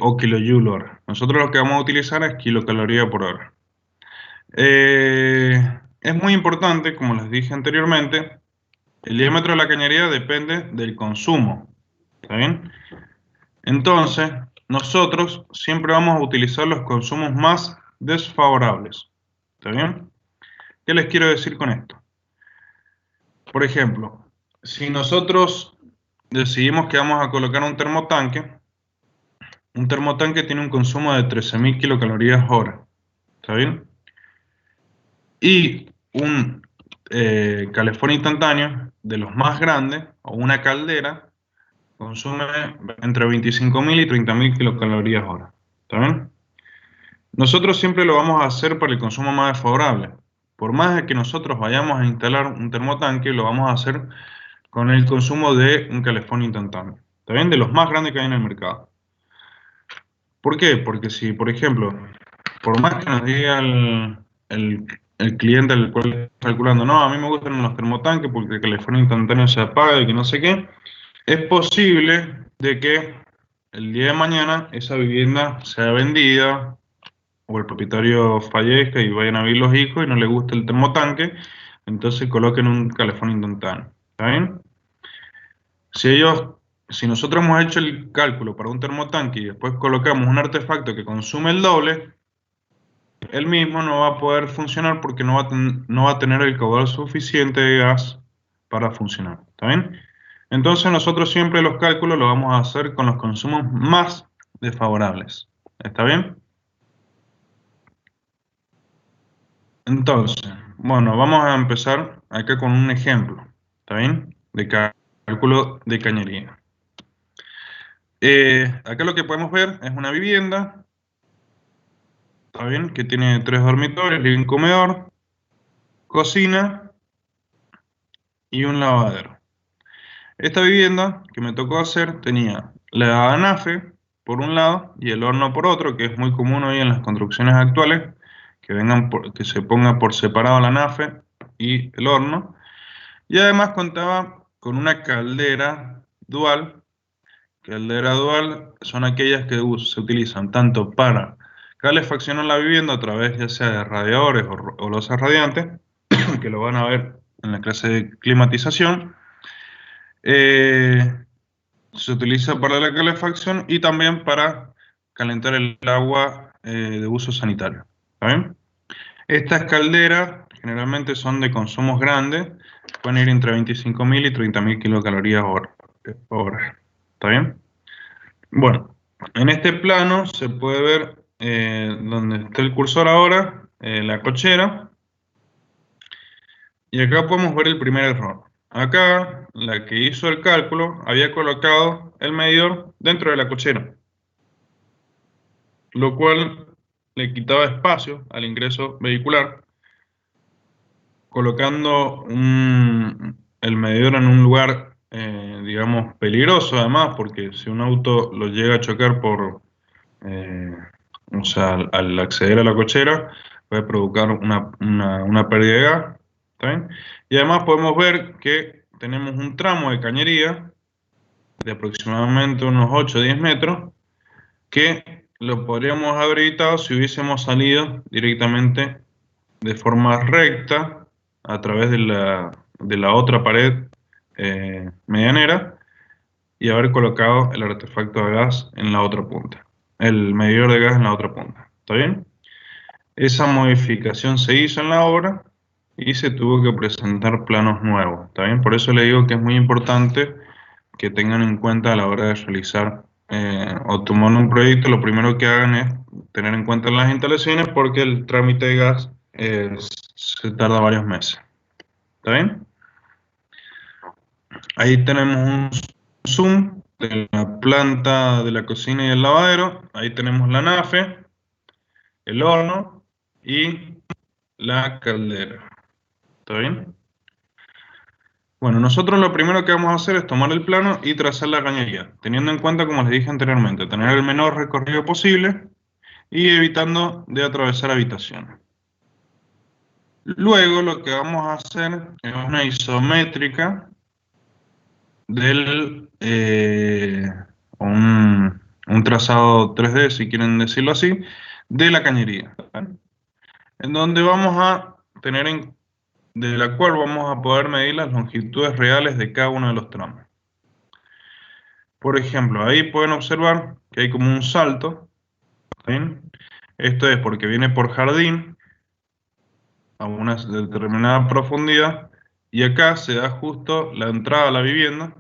O kilojoule hora. Nosotros lo que vamos a utilizar es kilocaloría por hora. Es muy importante, como les dije anteriormente, el diámetro de la cañería depende del consumo. ¿Está bien? Entonces, nosotros siempre vamos a utilizar los consumos más desfavorables. ¿Está bien? ¿Qué les quiero decir con esto? Por ejemplo, si nosotros decidimos que vamos a colocar un termotanque tiene un consumo de 13.000 kilocalorías hora. ¿Está bien? Y un calefón instantáneo de los más grandes, o una caldera, consume entre 25.000 y 30.000 kilocalorías hora. ¿Está bien? Nosotros siempre lo vamos a hacer para el consumo más desfavorable. Por más de que nosotros vayamos a instalar un termotanque, lo vamos a hacer con el consumo de un calefón instantáneo. ¿Está bien? De los más grandes que hay en el mercado. ¿Por qué? Porque si, por ejemplo, por más que nos diga el cliente al cual está calculando, no, a mí me gustan los termotanques porque el calefón instantáneo se apaga y que no sé qué, es posible de que el día de mañana esa vivienda sea vendida, o el propietario fallezca y vayan a vivir los hijos y no le gusta el termotanque, entonces coloquen un calefón instantáneo. ¿Está bien? Si nosotros hemos hecho el cálculo para un termotanque y después colocamos un artefacto que consume el doble, el mismo no va a poder funcionar porque no va a tener el caudal suficiente de gas para funcionar. ¿Está bien? Entonces nosotros siempre los cálculos los vamos a hacer con los consumos más desfavorables. ¿Está bien? Entonces, bueno, vamos a empezar acá con un ejemplo. ¿Está bien? De cálculo de cañería. Acá lo que podemos ver es una vivienda, ¿está bien? Que tiene 3 dormitorios, living, comedor, cocina y un lavadero. Esta vivienda que me tocó hacer tenía la anafe por un lado y el horno por otro, que es muy común hoy en las construcciones actuales, que se ponga por separado la anafe y el horno. Y además contaba con una caldera dual. Caldera dual son aquellas que se utilizan tanto para calefaccionar la vivienda a través ya sea de radiadores o losas radiantes, que lo van a ver en la clase de climatización. Se utiliza para la calefacción y también para calentar el agua de uso sanitario. ¿Está bien? Estas calderas generalmente son de consumos grandes, pueden ir entre 25.000 y 30.000 kilocalorías hora. ¿Está bien? Bueno, en este plano se puede ver donde está el cursor ahora, la cochera, y acá podemos ver el primer error. Acá, la que hizo el cálculo había colocado el medidor dentro de la cochera, lo cual le quitaba espacio al ingreso vehicular, colocando el medidor en un lugar, digamos, peligroso además, porque si un auto lo llega a chocar o sea, al acceder a la cochera, puede provocar una pérdida de gas, ¿está bien? Y además podemos ver que tenemos un tramo de cañería de aproximadamente unos 8 o 10 metros, que lo podríamos haber evitado si hubiésemos salido directamente de forma recta a través de la otra pared medianera y haber colocado el artefacto de gas en la otra punta, el medidor de gas en la otra punta. ¿Está bien? Esa modificación se hizo en la obra y se tuvo que presentar planos nuevos. ¿Está bien? Por eso le digo que es muy importante que tengan en cuenta a la hora de realizar o tomar un proyecto, lo primero que hagan es tener en cuenta las instalaciones, porque el trámite de gas se tarda varios meses. ¿Está bien? Ahí tenemos un zoom de la planta de la cocina y el lavadero. Ahí tenemos la anafe, el horno y la caldera. ¿Está bien? Bueno, nosotros lo primero que vamos a hacer es tomar el plano y trazar la cañería, teniendo en cuenta, como les dije anteriormente, tener el menor recorrido posible y evitando de atravesar habitaciones. Luego lo que vamos a hacer es una isométrica del un trazado 3D, si quieren decirlo así, de la cañería, ¿vale? En donde vamos a tener de la cual vamos a poder medir las longitudes reales de cada uno de los tramos. Por ejemplo, ahí pueden observar que hay como un salto, ¿sí? Esto es porque viene por jardín a una determinada profundidad, y acá se da justo la entrada a la vivienda,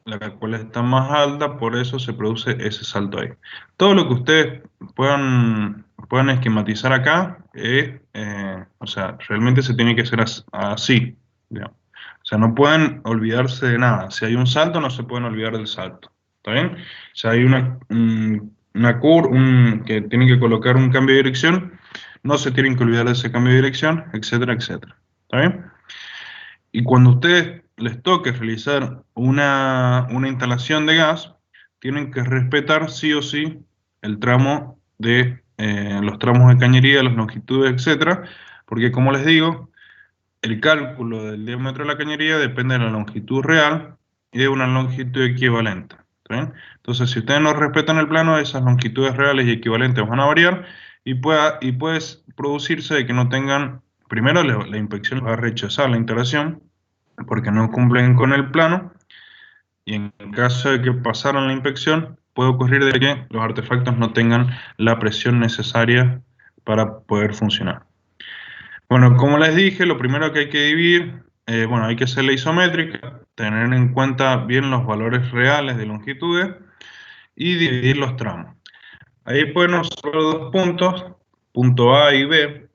la cual está más alta, por eso se produce ese salto ahí. Todo lo que ustedes puedan esquematizar acá, o sea, realmente se tiene que hacer así, digamos. O sea, no pueden olvidarse de nada. Si hay un salto, no se pueden olvidar del salto. ¿Está bien? Si hay que tienen que colocar un cambio de dirección, no se tienen que olvidar de ese cambio de dirección, etcétera, etcétera. ¿Está bien? Y cuando a ustedes les toque realizar una instalación de gas, tienen que respetar sí o sí el tramo de los tramos de cañería, las longitudes, etcétera, porque como les digo, el cálculo del diámetro de la cañería depende de la longitud real y de una longitud equivalente. ¿Está bien? Entonces, si ustedes no respetan el plano, esas longitudes reales y equivalentes van a variar y puede producirse de que no tengan, primero la inspección va a rechazar la instalación porque no cumplen con el plano, y en caso de que pasaran la inspección, puede ocurrir de que los artefactos no tengan la presión necesaria para poder funcionar. Bueno, como les dije, lo primero que hay que dividir, bueno, hay que hacer la isométrica, tener en cuenta bien los valores reales de longitudes y dividir los tramos. Ahí pueden observar dos puntos, punto A y B,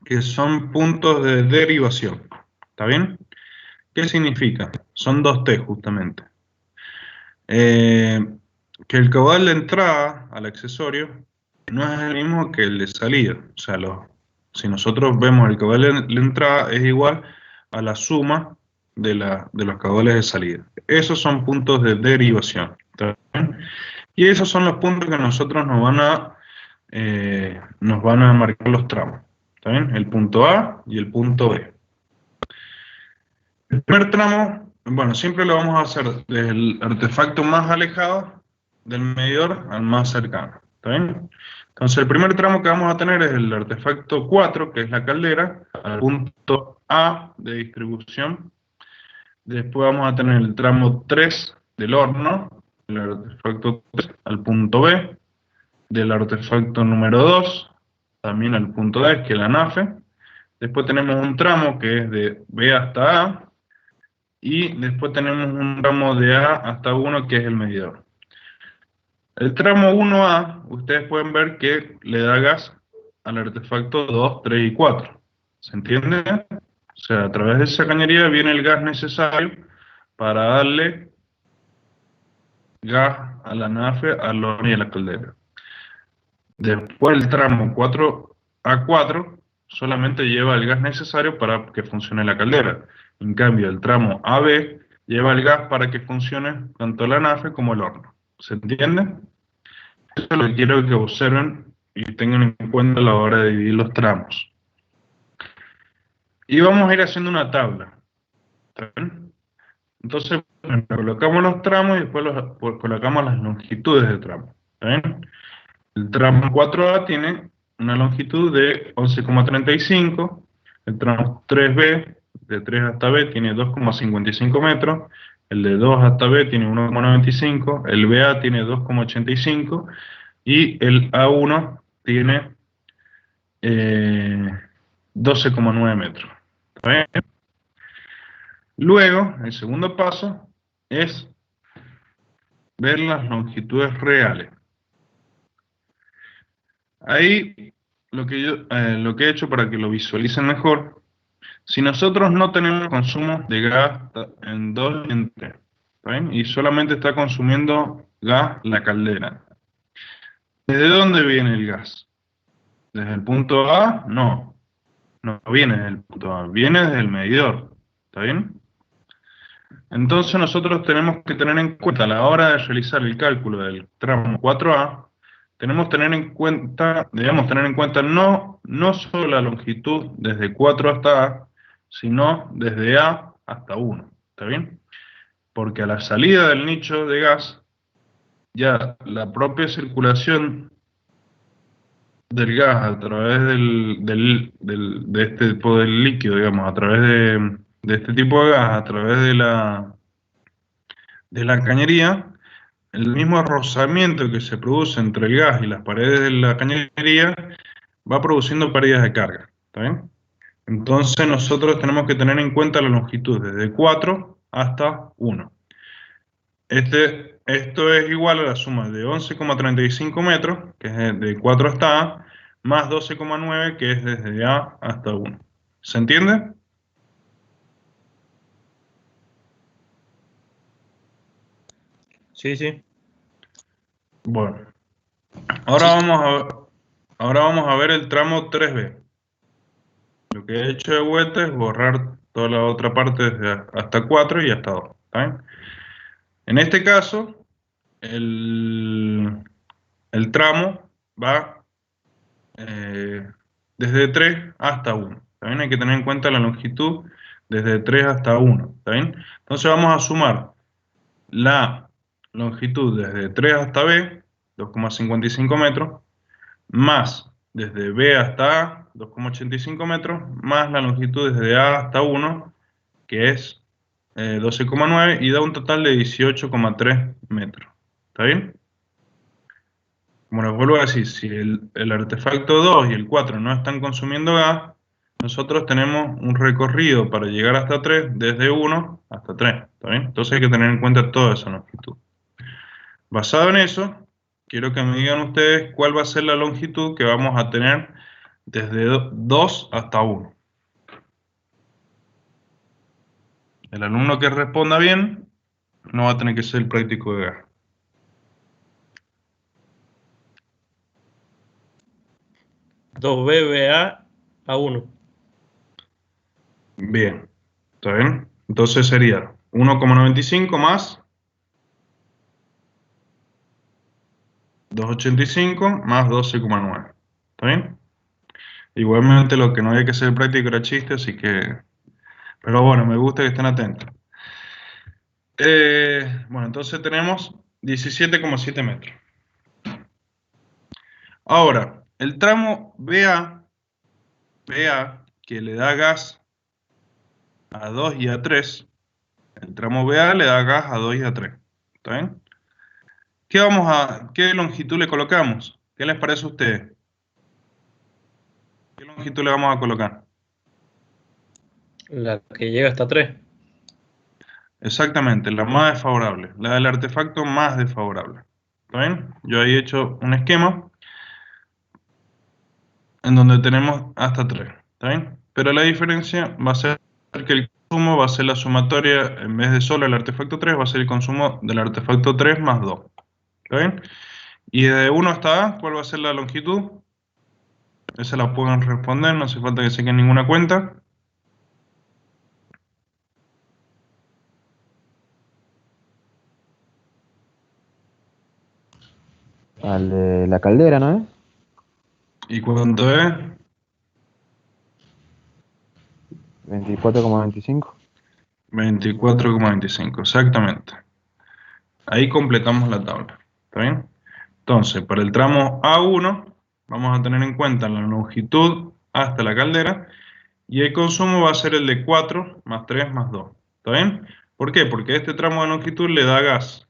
que son puntos de derivación. ¿Está bien? ¿Qué significa? Son dos T justamente. Que el caudal de entrada al accesorio no es el mismo que el de salida. O sea, si nosotros vemos el caudal de entrada es igual a la suma de los caudales de salida. Esos son puntos de derivación. ¿Está bien? Y esos son los puntos que nosotros nos van a marcar los tramos. ¿Está bien? El punto A y el punto B. El primer tramo, bueno, siempre lo vamos a hacer desde el artefacto más alejado del medidor al más cercano. ¿Está bien? Entonces, el primer tramo que vamos a tener es el artefacto 4, que es la caldera, al punto A de distribución. Después vamos a tener el tramo 3 del horno, el artefacto 3 al punto B, del artefacto número 2, también al punto D, que es la NAFE. Después tenemos un tramo que es de B hasta A, y después tenemos un tramo de A hasta 1, que es el medidor. El tramo 1A, ustedes pueden ver que le da gas al artefacto 2, 3 y 4. ¿Se entiende? O sea, a través de esa cañería viene el gas necesario para darle gas a la NAFE, al horno y a la caldera. Después el tramo 4A4 solamente lleva el gas necesario para que funcione la caldera. En cambio, el tramo AB lleva el gas para que funcione tanto la NAFE como el horno. ¿Se entiende? Eso es lo que quiero que observen y tengan en cuenta a la hora de dividir los tramos. Y vamos a ir haciendo una tabla. ¿Está bien? Entonces, colocamos los tramos y después colocamos las longitudes de tramo. ¿Está bien? El tramo 4A tiene una longitud de 11,35, el tramo 3B, de 3 hasta B, tiene 2,55 metros, el de 2 hasta B tiene 1,95, el BA tiene 2,85 y el A1 tiene 12,9 metros. ¿Está bien? Luego, el segundo paso es ver las longitudes reales. Ahí lo que he hecho para que lo visualicen mejor, si nosotros no tenemos consumo de gas en 2 y en 3, ¿está bien? Y solamente está consumiendo gas la caldera. ¿Desde dónde viene el gas? ¿Desde el punto A? No viene desde el punto A, viene desde el medidor. ¿Está bien? Entonces nosotros tenemos que tener en cuenta a la hora de realizar el cálculo del tramo 4A, debemos tener en cuenta no solo la longitud desde 4 hasta A, sino desde A hasta 1, ¿está bien? Porque a la salida del nicho de gas, ya la propia circulación del gas a través de este tipo de líquido, digamos, a través de este tipo de gas, a través de la cañería, el mismo rozamiento que se produce entre el gas y las paredes de la cañería va produciendo pérdidas de carga. ¿Está bien? Entonces nosotros tenemos que tener en cuenta la longitud desde 4 hasta 1. Esto es igual a la suma de 11,35 metros, que es de 4 hasta A, más 12,9, que es desde A hasta 1. ¿Se entiende? Sí, sí. Bueno, ahora vamos a ver el tramo 3B. Lo que he hecho de vuelta es borrar toda la otra parte desde hasta 4 y hasta 2. ¿Está bien? En este caso, el tramo va desde 3 hasta 1. También hay que tener en cuenta la longitud desde 3 hasta 1. ¿Está bien? Entonces vamos a sumar la longitud desde 3 hasta B, 2,55 metros, más desde B hasta A, 2,85 metros, más la longitud desde A hasta 1, que es 12,9, y da un total de 18,3 metros. ¿Está bien? Como les vuelvo a decir, si el artefacto 2 y el 4 no están consumiendo gas, nosotros tenemos un recorrido para llegar hasta 3, desde 1 hasta 3. ¿Está bien? Entonces hay que tener en cuenta toda esa longitud. Basado en eso, quiero que me digan ustedes cuál va a ser la longitud que vamos a tener desde 2 hasta 1. El alumno que responda bien no va a tener que ser el práctico de gas. Dos BBA a 1. Bien, ¿está bien? Entonces sería 1,95 más 2,85 más 12,9. ¿Está bien? Igualmente lo que no había que hacer práctico era chiste, así que... Pero bueno, me gusta que estén atentos. Bueno, entonces tenemos 17,7 metros. Ahora, el tramo BA, que le da gas a 2 y a 3, el tramo BA le da gas a 2 y a 3. ¿Está bien? ¿Qué longitud le colocamos? ¿Qué les parece a ustedes? ¿Qué longitud le vamos a colocar? La que llega hasta 3. Exactamente, la más desfavorable, la del artefacto más desfavorable. ¿Está bien? Yo ahí he hecho un esquema en donde tenemos hasta 3. ¿Está bien? Pero la diferencia va a ser que el consumo va a ser la sumatoria, en vez de solo el artefacto 3, va a ser el consumo del artefacto 3 más 2. ¿Está bien? Y de 1 hasta A, ¿cuál va a ser la longitud? Esa la pueden responder, no hace falta que saquen ninguna cuenta. Al de la caldera, ¿no es? ¿Y cuánto es? 24,25. 24,25, exactamente. Ahí completamos la tabla. ¿Está bien? Entonces, para el tramo A1, vamos a tener en cuenta la longitud hasta la caldera y el consumo va a ser el de 4 más 3 más 2. ¿Está bien? ¿Por qué? Porque este tramo de longitud le da gas.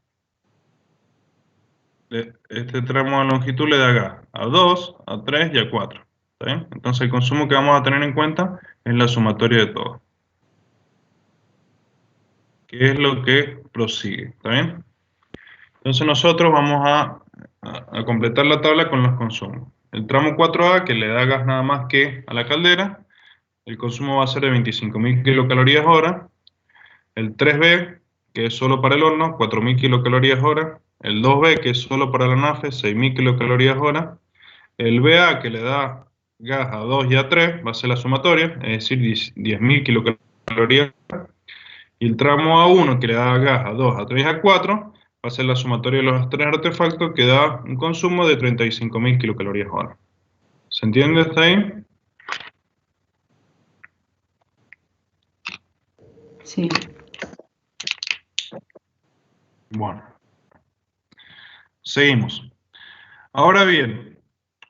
Este tramo de longitud le da gas a 2, a 3 y a 4. ¿Está bien? Entonces el consumo que vamos a tener en cuenta es la sumatoria de todo. Que es lo que prosigue. ¿Está bien? Entonces nosotros vamos a completar la tabla con los consumos. El tramo 4A, que le da gas nada más que a la caldera, el consumo va a ser de 25.000 kilocalorías hora. El 3B, que es solo para el horno, 4.000 kilocalorías hora. El 2B, que es solo para la NAFE, 6.000 kilocalorías hora. El BA, que le da gas a 2 y a 3, va a ser la sumatoria, es decir, 10.000 kilocalorías hora. Y el tramo A1, que le da gas a 2, a 3 y a 4, va a ser la sumatoria de los tres artefactos, que da un consumo de 35.000 kilocalorías hora. ¿Se entiende hasta ahí? Sí. Bueno. Seguimos. Ahora bien,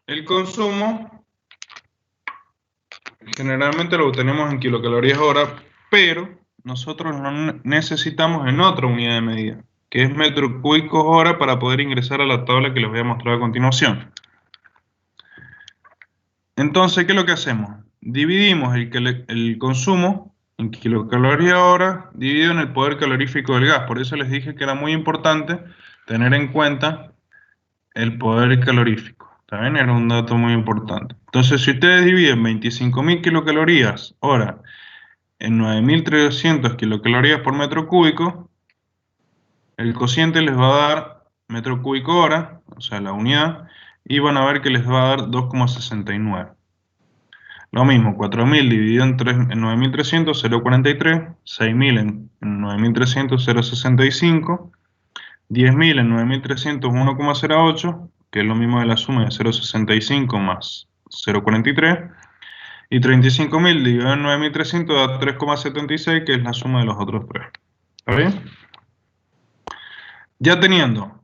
el consumo generalmente lo obtenemos en kilocalorías hora, pero nosotros lo necesitamos en otra unidad de medida, que es metros cúbicos hora, para poder ingresar a la tabla que les voy a mostrar a continuación. Entonces, ¿qué es lo que hacemos? Dividimos el consumo en kilocalorías hora dividido en el poder calorífico del gas. Por eso les dije que era muy importante tener en cuenta el poder calorífico. También era un dato muy importante. Entonces, si ustedes dividen 25.000 kilocalorías hora en 9.300 kilocalorías por metro cúbico, el cociente les va a dar metro cúbico hora, o sea, la unidad, y van a ver que les va a dar 2,69. Lo mismo, 4.000 dividido en 9.300, 0,43, 6.000 en 9.300, 0,65, 10.000 en 9.300, 1,08, que es lo mismo de la suma de 0,65 más 0,43, y 35.000 dividido en 9.300 da 3,76, que es la suma de los otros tres. ¿Está bien? Ya teniendo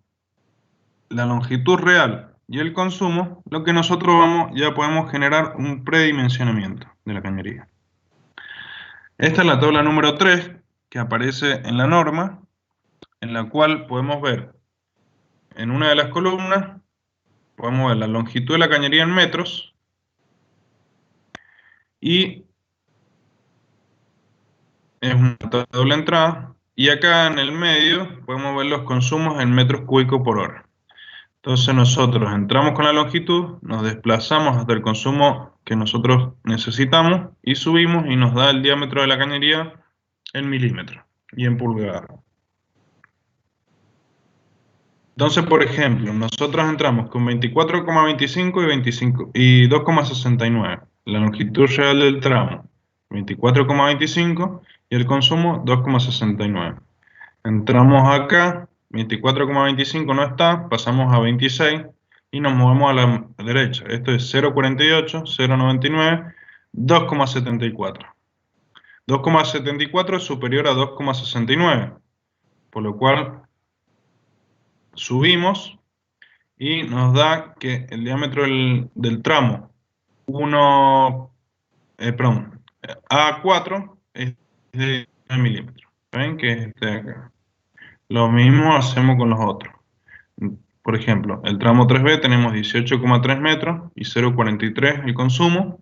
la longitud real y el consumo, lo que nosotros ya podemos generar un predimensionamiento de la cañería. Esta es la tabla número 3 que aparece en la norma, en la cual podemos ver en una de las columnas, podemos ver la longitud de la cañería en metros y es una tabla de entrada, y acá en el medio podemos ver los consumos en metros cúbicos por hora. Entonces nosotros entramos con la longitud, nos desplazamos hasta el consumo que nosotros necesitamos y subimos y nos da el diámetro de la cañería en milímetros y en pulgadas. Entonces, por ejemplo, nosotros entramos con 24,25 y 2,69. La longitud real del tramo, 24,25 y el consumo, 2,69. Entramos acá, 24,25 no está, pasamos a 26 y nos movemos a la derecha. Esto es 0,48, 0,99, 2,74. 2,74 es superior a 2,69, por lo cual subimos y nos da que el diámetro del tramo A4 es de 9 milímetros. ¿Ven? Que es este de acá. Lo mismo hacemos con los otros. Por ejemplo, el tramo 3B tenemos 18,3 metros y 0,43 el consumo.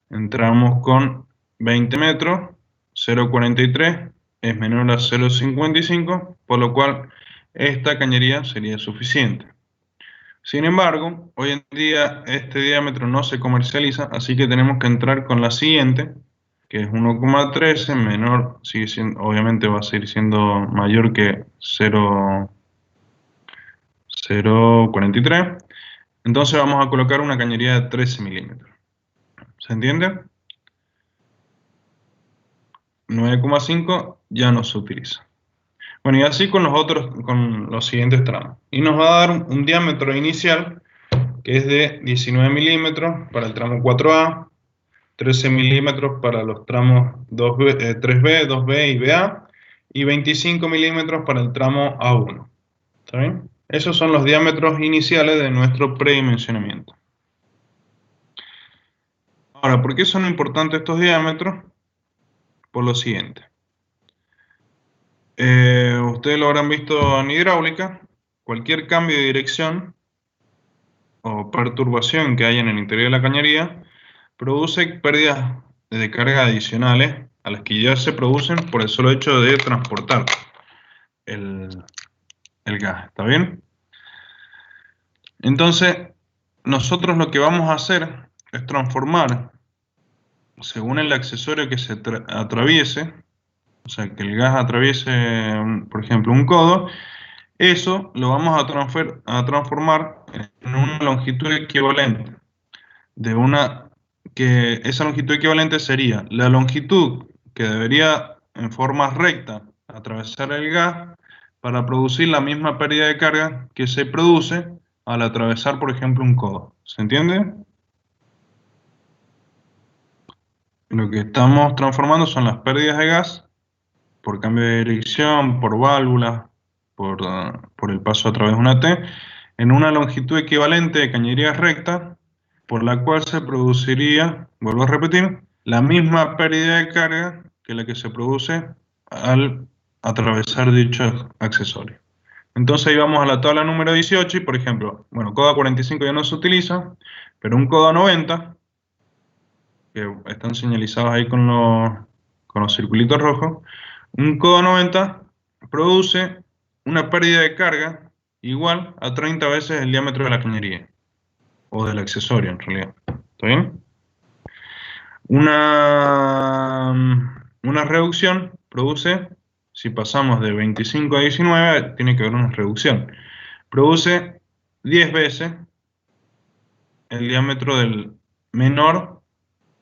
Entramos con 20 metros, 0,43 es menor a 0,55, por lo cual esta cañería sería suficiente. Sin embargo, hoy en día este diámetro no se comercializa, así que tenemos que entrar con la siguiente, que es 1,13, menor, sigue siendo, obviamente va a seguir siendo mayor que 0,43. Entonces vamos a colocar una cañería de 13 milímetros. ¿Se entiende? 9,5 ya no se utiliza. Bueno, y así con los siguientes tramos. Y nos va a dar un diámetro inicial que es de 19 milímetros para el tramo 4A, 13 milímetros para los tramos 3B, 2B y BA, y 25 milímetros para el tramo A1. ¿Está bien? Esos son los diámetros iniciales de nuestro predimensionamiento. Ahora, ¿por qué son importantes estos diámetros? Por lo siguiente. Ustedes lo habrán visto en hidráulica. Cualquier cambio de dirección o perturbación que haya en el interior de la cañería produce pérdidas de carga adicionales a las que ya se producen por el solo hecho de transportar el gas. ¿Está bien? Entonces, nosotros lo que vamos a hacer es transformar, según el accesorio que se atraviese, o sea, que el gas atraviese, por ejemplo, un codo, eso lo vamos a transformar en una longitud equivalente. Esa longitud equivalente sería la longitud que debería en forma recta atravesar el gas para producir la misma pérdida de carga que se produce al atravesar, por ejemplo, un codo. ¿Se entiende? Lo que estamos transformando son las pérdidas de gas por cambio de dirección, por válvulas, por el paso a través de una T, en una longitud equivalente de cañería recta, por la cual se produciría, vuelvo a repetir, la misma pérdida de carga que la que se produce al atravesar dicho accesorio. Entonces ahí vamos a la tabla número 18 y, por ejemplo, bueno, codo 45 ya no se utiliza, pero un codo 90, que están señalizados ahí con los circulitos rojos, un codo 90 produce una pérdida de carga igual a 30 veces el diámetro de la cañería, o del accesorio en realidad. ¿Está bien? Una reducción produce, si pasamos de 25 a 19, tiene que haber una reducción. Produce 10 veces el diámetro del menor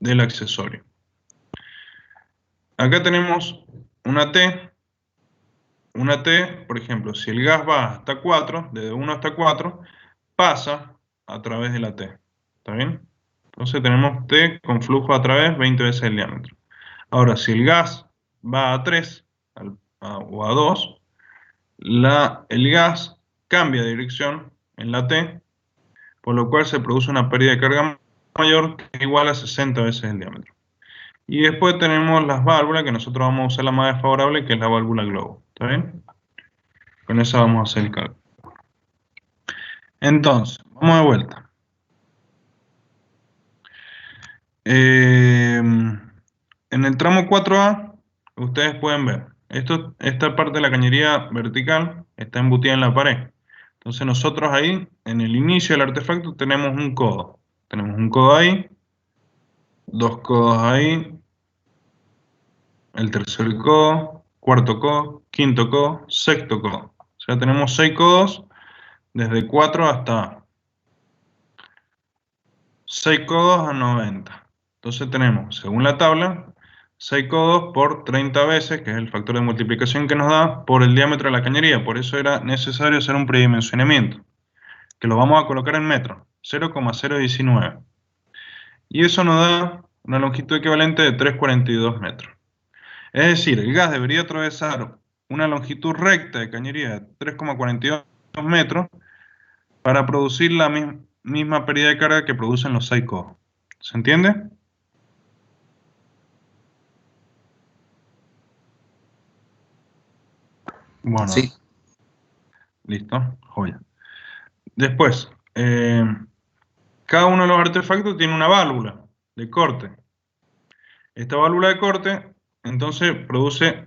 del accesorio. Acá tenemos una T, por ejemplo, si el gas va hasta 4, desde 1 hasta 4, pasa a través de la T. ¿Está bien? Entonces tenemos T con flujo a través 20 veces el diámetro. Ahora, si el gas va a 3 o a 2, el gas cambia de dirección en la T, por lo cual se produce una pérdida de carga mayor que es igual a 60 veces el diámetro. Y después tenemos las válvulas, que nosotros vamos a usar la más desfavorable, que es la válvula globo. ¿Está bien? Con esa vamos a hacer el cálculo. Entonces, vamos de vuelta. En el tramo 4A, ustedes pueden ver, esta parte de la cañería vertical está embutida en la pared. Entonces nosotros ahí, en el inicio del artefacto, tenemos un codo. Tenemos un codo ahí, dos codos ahí, el tercer codo, cuarto codo, quinto codo, sexto codo. O sea, tenemos 6 codos, desde 4 hasta 6 codos a 90. Entonces tenemos, según la tabla, 6 codos por 30 veces, que es el factor de multiplicación que nos da, por el diámetro de la cañería. Por eso era necesario hacer un predimensionamiento, que lo vamos a colocar en metros, 0,019. Y eso nos da una longitud equivalente de 3,42 metros. Es decir, el gas debería atravesar una longitud recta de cañería de 3,42 metros para producir la misma pérdida de carga que producen los 6 codos. ¿Se entiende? Bueno, Sí. Listo, joya. Después, cada uno de los artefactos tiene una válvula de corte. Esta válvula de corte, entonces, produce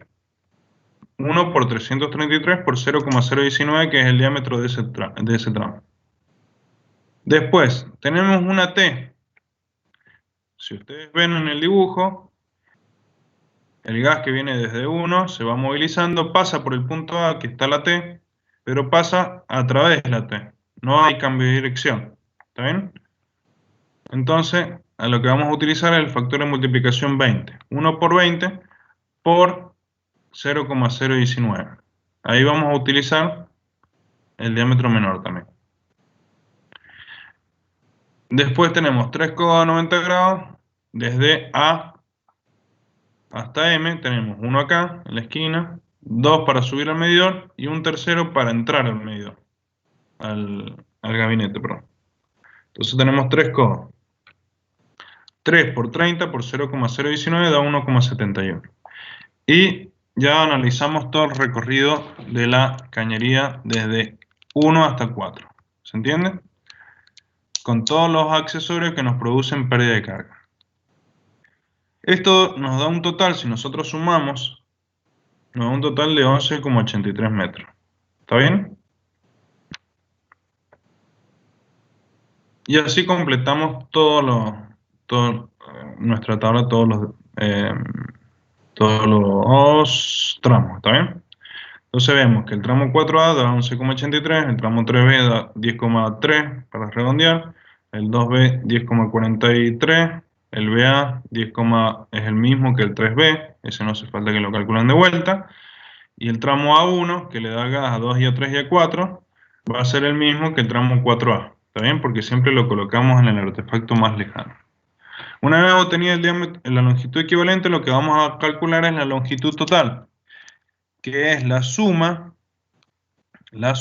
1 por 333 por 0,019, que es el diámetro de ese tramo. Después, tenemos una T. Si ustedes ven en el dibujo, el gas que viene desde 1 se va movilizando, pasa por el punto A, que está la T, pero pasa a través de la T. No hay cambio de dirección. ¿Está bien? Entonces, a lo que vamos a utilizar es el factor de multiplicación 20. 1 por 20 por 0,019. Ahí vamos a utilizar el diámetro menor también. Después tenemos 3 codos a 90 grados. Desde A hasta M tenemos uno acá en la esquina, 2 para subir al medidor y un tercero para entrar al medidor, al gabinete, perdón. Entonces tenemos 3 codos. 3 por 30 por 0,019 da 1,71. Y ya analizamos todo el recorrido de la cañería desde 1 hasta 4. ¿Se entiende? Con todos los accesorios que nos producen pérdida de carga. Esto nos da un total, si nosotros sumamos, nos da un total de 11,83 metros. ¿Está bien? Y así completamos nuestra tabla, todos los tramos. ¿Está bien? Entonces vemos que el tramo 4A da 11,83, el tramo 3B da 10,3 para redondear, el 2B 10,43, el BA 10, es el mismo que el 3B, ese no hace falta que lo calculen de vuelta, y el tramo A1, que le da gas a 2 y a 3 y a 4, va a ser el mismo que el tramo 4A, ¿está bien? Porque siempre lo colocamos en el artefacto más lejano. Una vez obtenida el diámetro, la longitud equivalente, lo que vamos a calcular es la longitud total, que es la suma de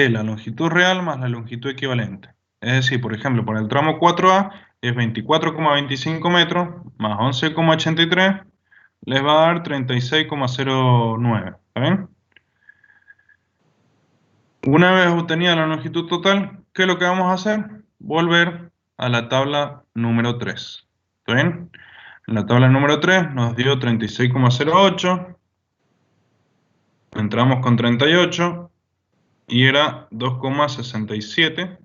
la longitud real más la longitud equivalente. Es decir, por ejemplo, para el tramo 4A es 24,25 metros más 11,83, les va a dar 36,09. ¿Está bien? Una vez obtenida la longitud total, ¿qué es lo que vamos a hacer? Volver a la tabla número 3. ¿Está bien? En la tabla número 3 nos dio 36,08. Entramos con 38 y era 2,67.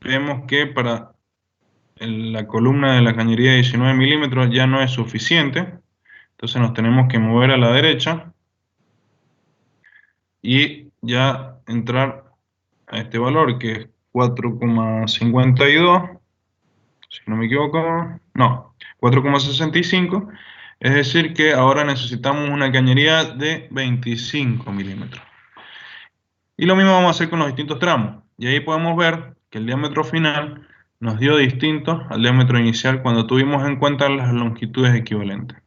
Vemos que para la columna de la cañería de 19 milímetros ya no es suficiente. Entonces nos tenemos que mover a la derecha y ya entrar a este valor que es 4,52. Si no me equivoco, no, 4,65. Es decir que ahora necesitamos una cañería de 25 milímetros. Y lo mismo vamos a hacer con los distintos tramos. Y ahí podemos ver que el diámetro final nos dio distinto al diámetro inicial cuando tuvimos en cuenta las longitudes equivalentes.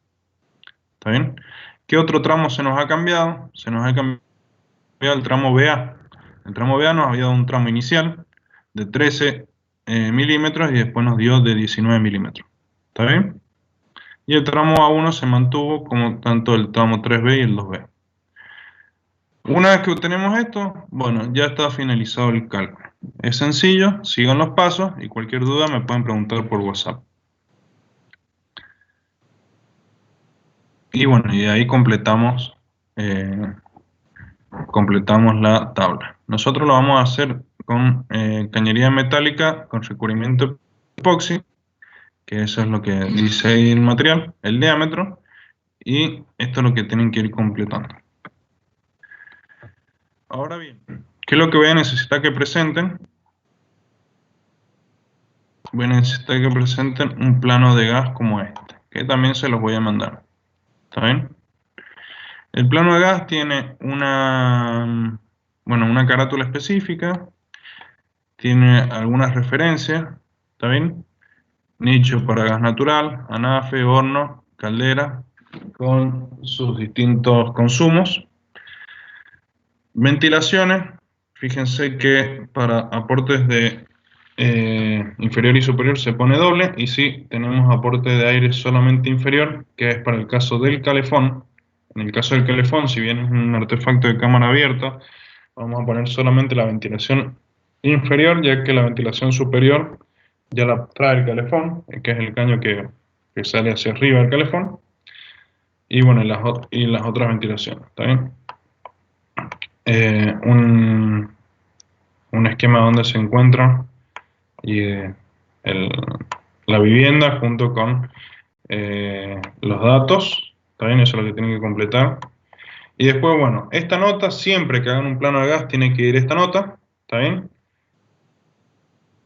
¿Está bien? ¿Qué otro tramo se nos ha cambiado? Se nos ha cambiado el tramo BA. El tramo BA nos había dado un tramo inicial de 13 milímetros y después nos dio de 19 milímetros. ¿Está bien? Y el tramo A1 se mantuvo como tanto el tramo 3B y el 2B. Una vez que obtenemos esto, bueno, ya está finalizado el cálculo. Es sencillo, sigan los pasos y cualquier duda me pueden preguntar por WhatsApp. Y bueno, y ahí completamos la tabla. Nosotros lo vamos a hacer con cañería metálica con recubrimiento epoxi que eso es lo que dice ahí el material, el diámetro, y esto es lo que tienen que ir completando. Ahora bien, ¿qué es lo que voy a necesitar que presenten? Voy a necesitar que presenten un plano de gas como este, que también se los voy a mandar. ¿Está bien? El plano de gas tiene una carátula específica, tiene algunas referencias, ¿está bien? Nicho para gas natural, anafe, horno, caldera, con sus distintos consumos. Ventilaciones, fíjense que para aportes de inferior y superior se pone doble, y si tenemos aporte de aire solamente inferior, que es para el caso del calefón. En el caso del calefón, si bien es un artefacto de cámara abierta, vamos a poner solamente la ventilación inferior, ya que la ventilación superior ya la trae el calefón, que es el caño que sale hacia arriba del calefón, y bueno, y las otras ventilaciones, ¿está bien? Un esquema donde se encuentra la vivienda junto con los datos, ¿está bien? Eso es lo que tienen que completar. Y después, bueno, esta nota, siempre que hagan un plano de gas, tiene que ir esta nota, ¿está bien?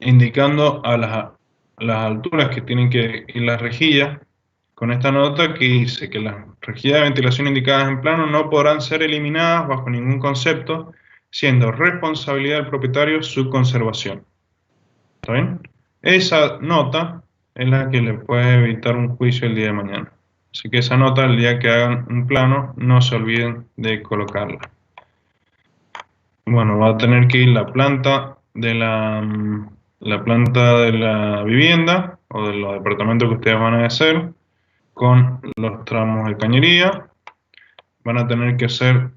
Indicando a las alturas que tienen que ir las rejillas, con esta nota que dice que las rejillas de ventilación indicadas en plano no podrán ser eliminadas bajo ningún concepto, siendo responsabilidad del propietario su conservación. ¿Está bien? Esa nota es la que le puede evitar un juicio el día de mañana. Así que esa nota, el día que hagan un plano, no se olviden de colocarla. Bueno, va a tener que ir la planta de la vivienda o de los departamentos que ustedes van a hacer, con los tramos de cañería. Van a tener que hacer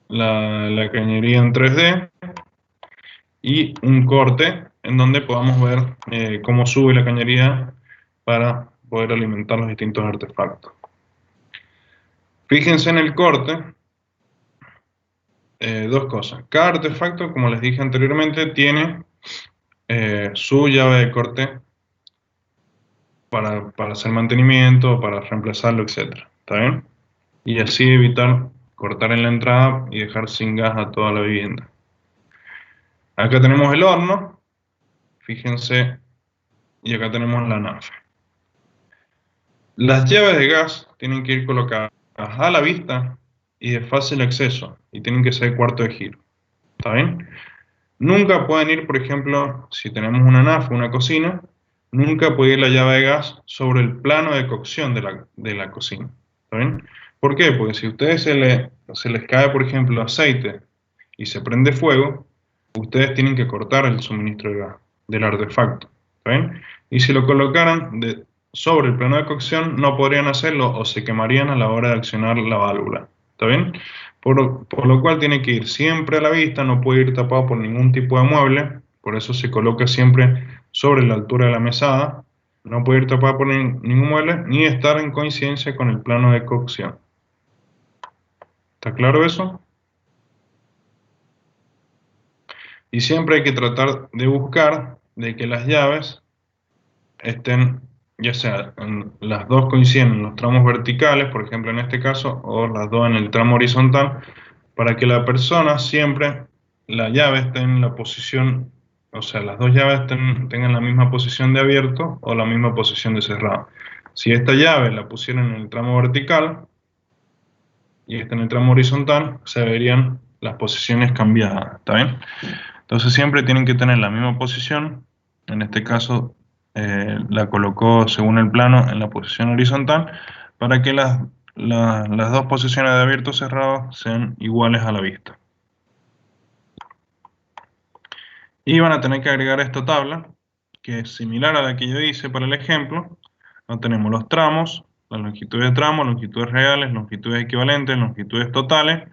la cañería en 3D y un corte en donde podamos ver cómo sube la cañería para poder alimentar los distintos artefactos. Fíjense en el corte, dos cosas. Cada artefacto, como les dije anteriormente, tiene su llave de corte para hacer mantenimiento, para reemplazarlo, etc. ¿Está bien? Y así evitar cortar en la entrada y dejar sin gas a toda la vivienda. Acá tenemos el horno, fíjense, y acá tenemos la anafe. Las llaves de gas tienen que ir colocadas a la vista y de fácil acceso, y tienen que ser cuarto de giro. ¿Está bien? Nunca pueden ir, por ejemplo, si tenemos una anafe, una cocina, nunca puede ir la llave de gas sobre el plano de cocción de la cocina. ¿Está bien? ¿Por qué? Porque si a ustedes se les cae, por ejemplo, aceite y se prende fuego, ustedes tienen que cortar el suministro de gas del artefacto. ¿Está bien? Y si lo colocaran sobre el plano de cocción, no podrían hacerlo o se quemarían a la hora de accionar la válvula. ¿Está bien? Por lo cual tiene que ir siempre a la vista, no puede ir tapado por ningún tipo de mueble, por eso se coloca siempre sobre la altura de la mesada, no puede ir tapado por ningún mueble, ni estar en coincidencia con el plano de cocción. ¿Está claro eso? Y siempre hay que tratar de buscar de que las llaves estén, ya sea las dos coinciden en los tramos verticales, por ejemplo en este caso, o las dos en el tramo horizontal, para que la persona siempre, la llave esté en la posición, o sea, las dos llaves tengan la misma posición de abierto o la misma posición de cerrado. Si esta llave la pusieran en el tramo vertical y esta en el tramo horizontal, se verían las posiciones cambiadas, ¿está bien? Entonces siempre tienen que tener la misma posición. En este caso la colocó según el plano en la posición horizontal, para que las dos posiciones de abierto y cerrado sean iguales a la vista. Y van a tener que agregar esta tabla, que es similar a la que yo hice para el ejemplo. No tenemos los tramos, las longitudes de tramo, longitudes reales, longitudes equivalentes, longitudes totales.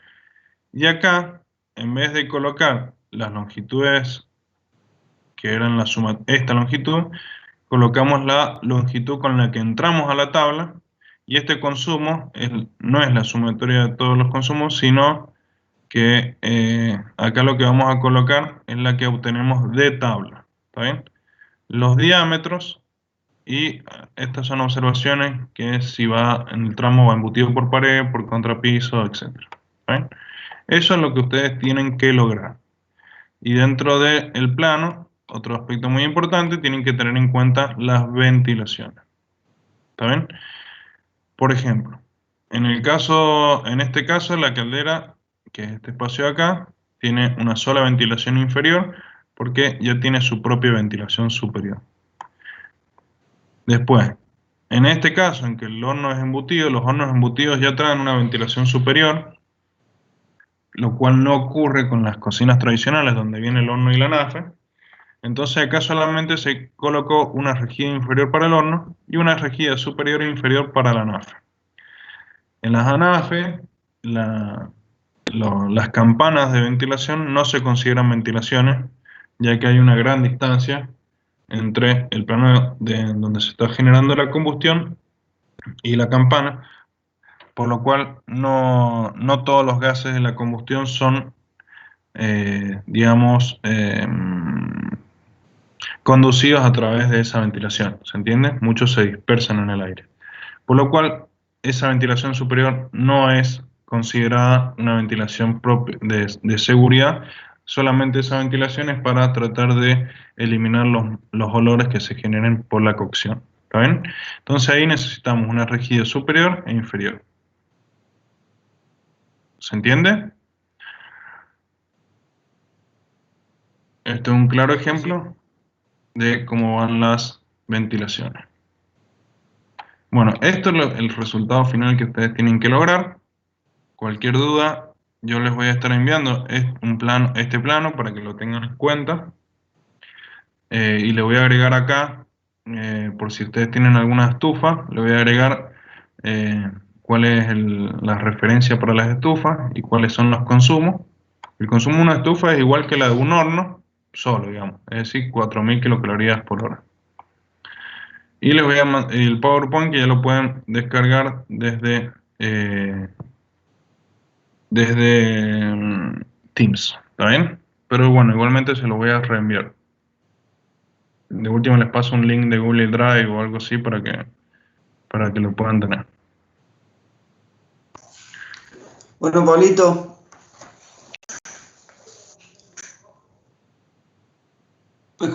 Y acá, en vez de colocar las longitudes que eran la suma, esta longitud, colocamos la longitud con la que entramos a la tabla, y este consumo no es la sumatoria de todos los consumos, sino que acá lo que vamos a colocar es la que obtenemos de tabla. ¿Está bien? Los diámetros Y estas son observaciones que si va en el tramo va embutido por pared, por contrapiso, etc. ¿Ven? Eso es lo que ustedes tienen que lograr. Y dentro del plano, otro aspecto muy importante, tienen que tener en cuenta las ventilaciones. ¿Está bien? Por ejemplo, en este caso, la caldera, que es este espacio de acá, tiene una sola ventilación inferior porque ya tiene su propia ventilación superior. Después, en este caso, en que el horno es embutido, los hornos embutidos ya traen una ventilación superior, lo cual no ocurre con las cocinas tradicionales donde viene el horno y la anafe. Entonces acá solamente se colocó una rejilla inferior para el horno y una rejilla superior e inferior para la anafe. En las anafes, las campanas de ventilación no se consideran ventilaciones, ya que hay una gran distancia entre el plano donde se está generando la combustión y la campana, por lo cual no todos los gases de la combustión son, digamos, conducidos a través de esa ventilación, ¿se entiende? Muchos se dispersan en el aire. Por lo cual, esa ventilación superior no es considerada una ventilación de seguridad, solamente esa ventilación es para tratar de eliminar los olores que se generen por la cocción. ¿Está bien? Entonces ahí necesitamos una rejilla superior e inferior. ¿Se entiende? Este es un claro ejemplo de cómo van las ventilaciones. Bueno, esto es el resultado final que ustedes tienen que lograr. Cualquier duda, yo les voy a estar enviando este plano para que lo tengan en cuenta. Y le voy a agregar acá, por si ustedes tienen alguna estufa, le voy a agregar cuál es la referencia para las estufas y cuáles son los consumos. El consumo de una estufa es igual que la de un horno, solo, digamos, es decir, 4000 kilocalorías por hora. Y les voy a mandar el PowerPoint, que ya lo pueden descargar desde Teams, ¿está bien? Pero bueno, igualmente se lo voy a reenviar. De último les paso un link de Google Drive o algo así para que lo puedan tener. Bueno, Pablito,